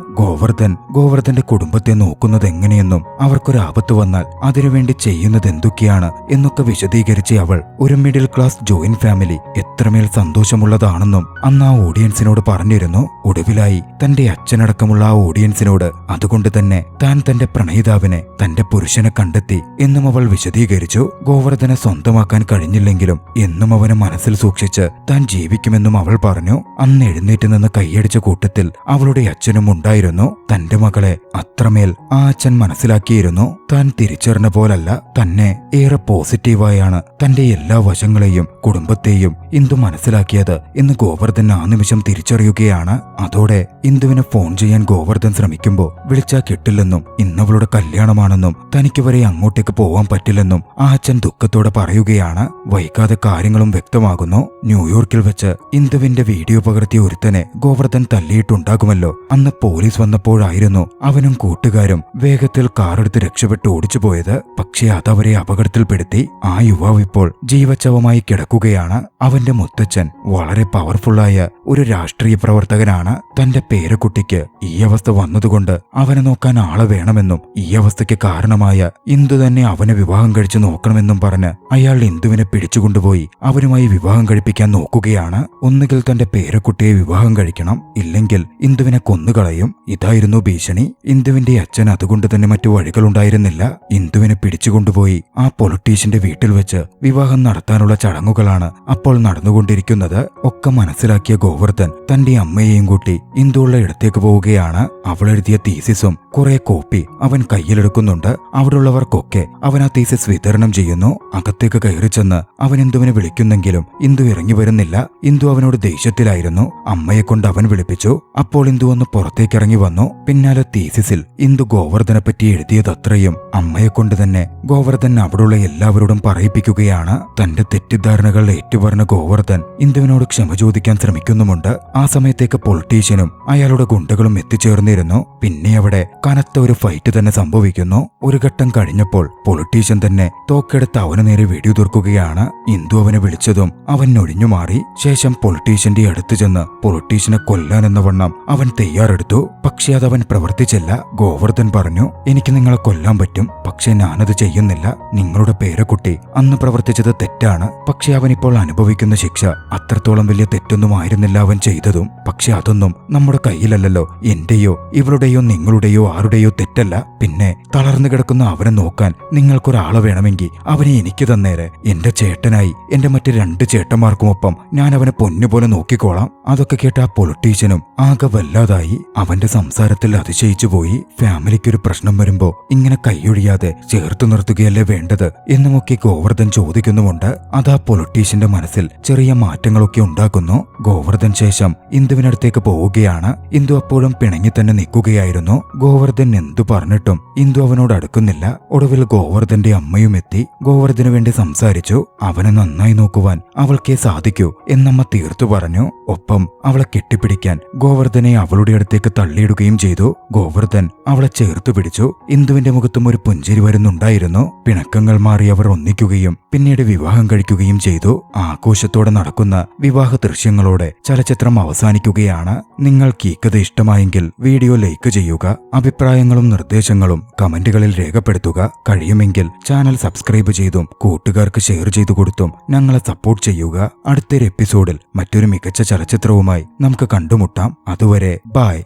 ഗോവർദ്ധന്റെ കുടുംബത്തെ നോക്കുന്നത് എങ്ങനെയെന്നും അവർക്കൊരു ആപത്ത് വന്നാൽ അതിനുവേണ്ടി ചെയ്യുന്നത് എന്തൊക്കെയാണ് എന്നൊക്കെ വിശദീകരിച്ച് അവൾ ഒരു മിഡിൽ ക്ലാസ് ജോയിന്റ് ഫാമിലി എത്രമേൽ സന്തോഷമുള്ളതാണെന്നും അന്ന് ആ ഓഡിയൻസിനോട് പറഞ്ഞിരുന്നു. ഒടുവിലായി തന്റെ അച്ഛനടക്കമുള്ള ആ ഓഡിയൻസിനോട് അതുകൊണ്ട് തന്നെ താൻ തന്റെ പ്രണയിതാവിനെ, തന്റെ പുരുഷനെ കണ്ടെത്തി എന്നും അവൾ വിശദീകരിച്ചു. ഗോവർദ്ധനെ സ്വന്തമാക്കാൻ കഴിഞ്ഞില്ലെങ്കിലും എന്നും അവനെ മനസ്സിൽ സൂക്ഷിച്ച് താൻ ജീവിക്കുമെന്നും അവൾ പറഞ്ഞു. അന്ന് എഴുന്നേറ്റ് നിന്ന് കൈയടിച്ച കൂട്ടത്തിൽ അവളുടെ അച്ഛനും ഉണ്ടായിരുന്നു. തന്റെ മകളെ അത്രമേൽ ആ അച്ഛൻ മനസ്സിലാക്കിയിരുന്നു. താൻ തിരിച്ചറിഞ്ഞ പോലല്ല, തന്നെ ഏറെ പോസിറ്റീവായാണ് തന്റെ എല്ലാ വശങ്ങളെയും കുടുംബത്തെയും ഇന്ദു മനസ്സിലാക്കിയത് എന്ന് ഗോവർദ്ധൻ ആ നിമിഷം തിരിച്ചറിയുകയാണ്. അതോടെ ഇന്ദുവിനെ ഫോൺ ചെയ്യാൻ ഗോവർദ്ധൻ ശ്രമിക്കുമ്പോൾ വിളിച്ചാൽ കിട്ടില്ലെന്നും ഇന്നവളുടെ കല്യാണമാണെന്നും തനിക്ക് വരെ അങ്ങോട്ടേക്ക് പോവാൻ പറ്റില്ലെന്നും ആ അച്ഛൻ ദുഃഖത്തോടെ പറയുകയാണ്. വൈകാതെ കാര്യങ്ങളും വ്യക്തമാകുന്നു. ന്യൂയോർക്കിൽ വെച്ച് ഇന്ദുവിന്റെ വീഡിയോ പകർത്തിയ ഒരുത്തനെ ഗോവർദ്ധൻ തല്ലിയിട്ടുണ്ടാകുമല്ലോ. അന്ന് പോലീസ് വന്നപ്പോഴായിരുന്നു അവനും കൂട്ടുകാരും വേഗത്തിൽ കാറെടുത്ത് രക്ഷപ്പെട്ട് ഓടിച്ചുപോയത്. പക്ഷേ അതവരെ അപകടത്തിൽപ്പെടുത്തി. ആ യുവാവ് ഇപ്പോൾ ജീവച്ഛവമായി കിടക്കുകയാണ്. അവന്റെ മുത്തച്ഛൻ വളരെ പവർഫുള്ളായ ഒരു രാഷ്ട്രീയ പ്രവർത്തകനാണ്. തന്റെ പേരക്കുട്ടിക്ക് ഈ അവസ്ഥ വന്നതുകൊണ്ട് അവനെ നോക്കാൻ ആളെ വേണമെന്നും ഈ അവസ്ഥയ്ക്ക് കാരണമായ ഇന്ദു തന്നെ അവനെ വിവാഹം കഴിച്ചു നോക്കണമെന്നും പറഞ്ഞ് അയാൾ ഇന്ദുവിനെ പിടിച്ചുകൊണ്ടുപോയി അവനുമായി വിവാഹം കഴിപ്പിക്കാൻ നോക്കുകയാണ്. ഒന്നുകിൽ തന്റെ പേരക്കുട്ടിയെ വിവാഹം കഴിക്കണം, ഇല്ലെങ്കിൽ ഇന്ദുവിനെ കൊന്നുകളയും. ഇതായിരുന്നു ഭീഷണി. ഇന്ദുവിന്റെ അച്ഛൻ അതുകൊണ്ട് തന്നെ മറ്റു വഴികളുണ്ടായിരുന്നില്ല. ഇന്ദുവിനെ പിടിച്ചുകൊണ്ടുപോയി ആ പൊളിറ്റീഷ്യന്റെ വീട്ടിൽ വെച്ച് വിവാഹം നടത്താനുള്ള ചടങ്ങുകളാണ് അപ്പോൾ നടന്നുകൊണ്ടിരിക്കുന്നത്. ഒക്കെ മനസ്സിലാക്കിയ ഗോവർദ്ധൻ തന്റെ അമ്മയെയും കൂട്ടി ഇന്ദുള്ള ഇടത്തേക്ക് പോവുകയാണ്. അവൾ എഴുതിയ തീസിസും കുറെ കോപ്പി അവൻ കയ്യിലെടുക്കുന്നുണ്ട്. അവിടെയുള്ളവർക്കൊക്കെ അവൻ ആ തീസിസ് വിതരണം ചെയ്യുന്നു. അകത്തേക്ക് കയറി ചെന്ന് അവൻ ഇന്ദുവിനെ വിളിക്കുന്നെങ്കിലും ഇന്ദു ഇറങ്ങി വരുന്നില്ല. ഇന്ദു അവനോട് ദേഷ്യത്തിലായിരുന്നു. അമ്മയെ കൊണ്ട് അവൻ വിളിപ്പിച്ചു. അപ്പോൾ ഇന്ദു ഒന്ന് പുറത്തേക്കിറങ്ങി വന്നു. പിന്നാലെ തീസിസിൽ ഇന്ദു ഗോവർദ്ധനെ പറ്റി എഴുതിയതത്രയും അമ്മയെ കൊണ്ട് തന്നെ ഗോവർദ്ധൻ അവിടെയുള്ള എല്ലാവരോടും പറയിപ്പിക്കുകയാണ്. തന്റെ തെറ്റിദ്ധാരണകൾ ഏറ്റുപറഞ്ഞ ഗോവർദ്ധൻ ഇന്ദുവിനോട് ക്ഷമ ചോദിക്കാൻ ശ്രമിക്കുന്നുമുണ്ട്. ആ സമയത്തേക്ക് പൊളിറ്റീഷ്യനും അയാളുടെ ഗുണ്ടകളും എത്തിച്ചേർന്നിരുന്നു. പിന്നെ അവിടെ കനത്ത ഒരു ഫൈറ്റ് തന്നെ സംഭവിക്കുന്നു. ഒരു ഘട്ടം കഴിഞ്ഞപ്പോൾ പൊളിറ്റീഷ്യൻ തന്നെ തോക്കെടുത്ത് അവന് നേരെ വെടിയുതിർക്കുകയാണ്. ഇന്ദു അവനെ വിളിച്ചതും അവൻ ഒഴിഞ്ഞു മാറി. ശേഷം പൊളിറ്റീഷ്യന്റെ അടുത്ത് ചെന്ന് പൊളിറ്റീഷ്യനെ കൊല്ലാനെന്ന വണ്ണം അവൻ തയ്യാറെടുത്തു. പക്ഷെ അതവൻ പ്രവർത്തിച്ചില്ല. ഗോവർദ്ധൻ പറഞ്ഞു, എനിക്ക് നിങ്ങളെ കൊല്ലാൻ പറ്റും, പക്ഷെ ഞാനത് ചെയ്യുന്നില്ല. നിങ്ങളുടെ പേരക്കുട്ടി അന്ന് പ്രവർത്തിച്ചത് തെറ്റാണ്. പക്ഷെ അവനിപ്പോൾ അനുഭവിക്കുന്ന ശിക്ഷ അത്രത്തോളം വലിയ തെറ്റൊന്നും ആയിരുന്നില്ല അവൻ ചെയ്തതും. പക്ഷെ അതൊന്നും നമ്മുടെ കയ്യിലല്ലല്ലോ. എന്റെയോ ഇവളുടെയോ നിങ്ങളുടെയോ ആരുടെയോ തെറ്റല്ല. പിന്നെ തളർന്നു കിടക്കുന്ന അവനെ നോക്കാൻ നിങ്ങൾക്കൊരാളെ വേണമെങ്കിൽ അവനെ എനിക്ക് തന്നേരെ. എന്റെ ചേട്ടനായി എന്റെ മറ്റ് 2 ചേട്ടന്മാർക്കുമൊപ്പം ഞാൻ അവനെ പൊന്നുപോലെ നോക്കിക്കോളാം. അതൊക്കെ കേട്ട ആ പൊളിറ്റീഷ്യനും ആകെ വല്ലാതായി. അവന്റെ സംസാരത്തിൽ അതിശയിച്ചു പോയി. ഫാമിലിക്കൊരു പ്രശ്നം വരുമ്പോ ഇങ്ങനെ കൈയൊഴിയാതെ ചേർത്തു നിർത്തുകയല്ലേ വേണ്ടത് എന്നുമൊക്കെ ഗോവർദ്ധൻ ചോദിക്കുന്നുമുണ്ട്. അതാ പൊളിറ്റീഷ്യന്റെ മനസ്സിൽ ചെറിയ മാറ്റങ്ങളൊക്കെ ഉണ്ടാക്കുന്നു. ഗോവർദ്ധൻ ഗോവർദ്ധൻ ശേഷം ഇന്ദുവിനടുത്തേക്ക് പോവുകയാണ്. ഇന്ദു അപ്പോഴും പിണങ്ങി തന്നെ നിൽക്കുകയായിരുന്നു. ഗോവർദ്ധൻ എന്തു പറഞ്ഞിട്ടും ഇന്ദു അവനോട് അടുക്കുന്നില്ല. ഒടുവിൽ ഗോവർദ്ധന്റെ അമ്മയും എത്തി. ഗോവർദ്ധനു വേണ്ടി സംസാരിച്ചു. അവനെ നന്നായി നോക്കുവാൻ അവൾക്കേ സാധിക്കൂ എന്നമ്മ തീർത്തു പറഞ്ഞു. ഒപ്പം അവളെ കെട്ടിപ്പിടിക്കാൻ ഗോവർദ്ധനെ അവളുടെ അടുത്തേക്ക് തള്ളിയിടുകയും ചെയ്തു. ഗോവർദ്ധൻ അവളെ ചേർത്തു പിടിച്ചു. ഇന്ദുവിന്റെ മുഖത്തും ഒരു പുഞ്ചിരി വരുന്നുണ്ടായിരുന്നു. പിണക്കങ്ങൾ മാറി അവർ ഒന്നിക്കുകയും പിന്നീട് വിവാഹം കഴിക്കുകയും ചെയ്തു. ആഘോഷത്തോടെ നടക്കുന്ന വിവാഹ ദൃശ്യങ്ങളോടെ ചലച്ചിത്രം അവസാനിക്കുകയാണ്. നിങ്ങൾക്ക് ഈ കഥ ഇഷ്ടമായെങ്കിൽ വീഡിയോ ലൈക്ക് ചെയ്യുക. അഭിപ്രായങ്ങളും നിർദ്ദേശങ്ങളും കമന്റുകളിൽ രേഖപ്പെടുത്തുക. കഴിയുമെങ്കിൽ ചാനൽ സബ്സ്ക്രൈബ് ചെയ്തും കൂട്ടുകാർക്ക് ഷെയർ ചെയ്തു കൊടുത്തും ഞങ്ങളെ സപ്പോർട്ട് ചെയ്യുക. അടുത്തൊരു എപ്പിസോഡിൽ മറ്റൊരു മികച്ച ചലച്ചിത്രവുമായി നമുക്ക് കണ്ടുമുട്ടാം. അതുവരെ ബൈ.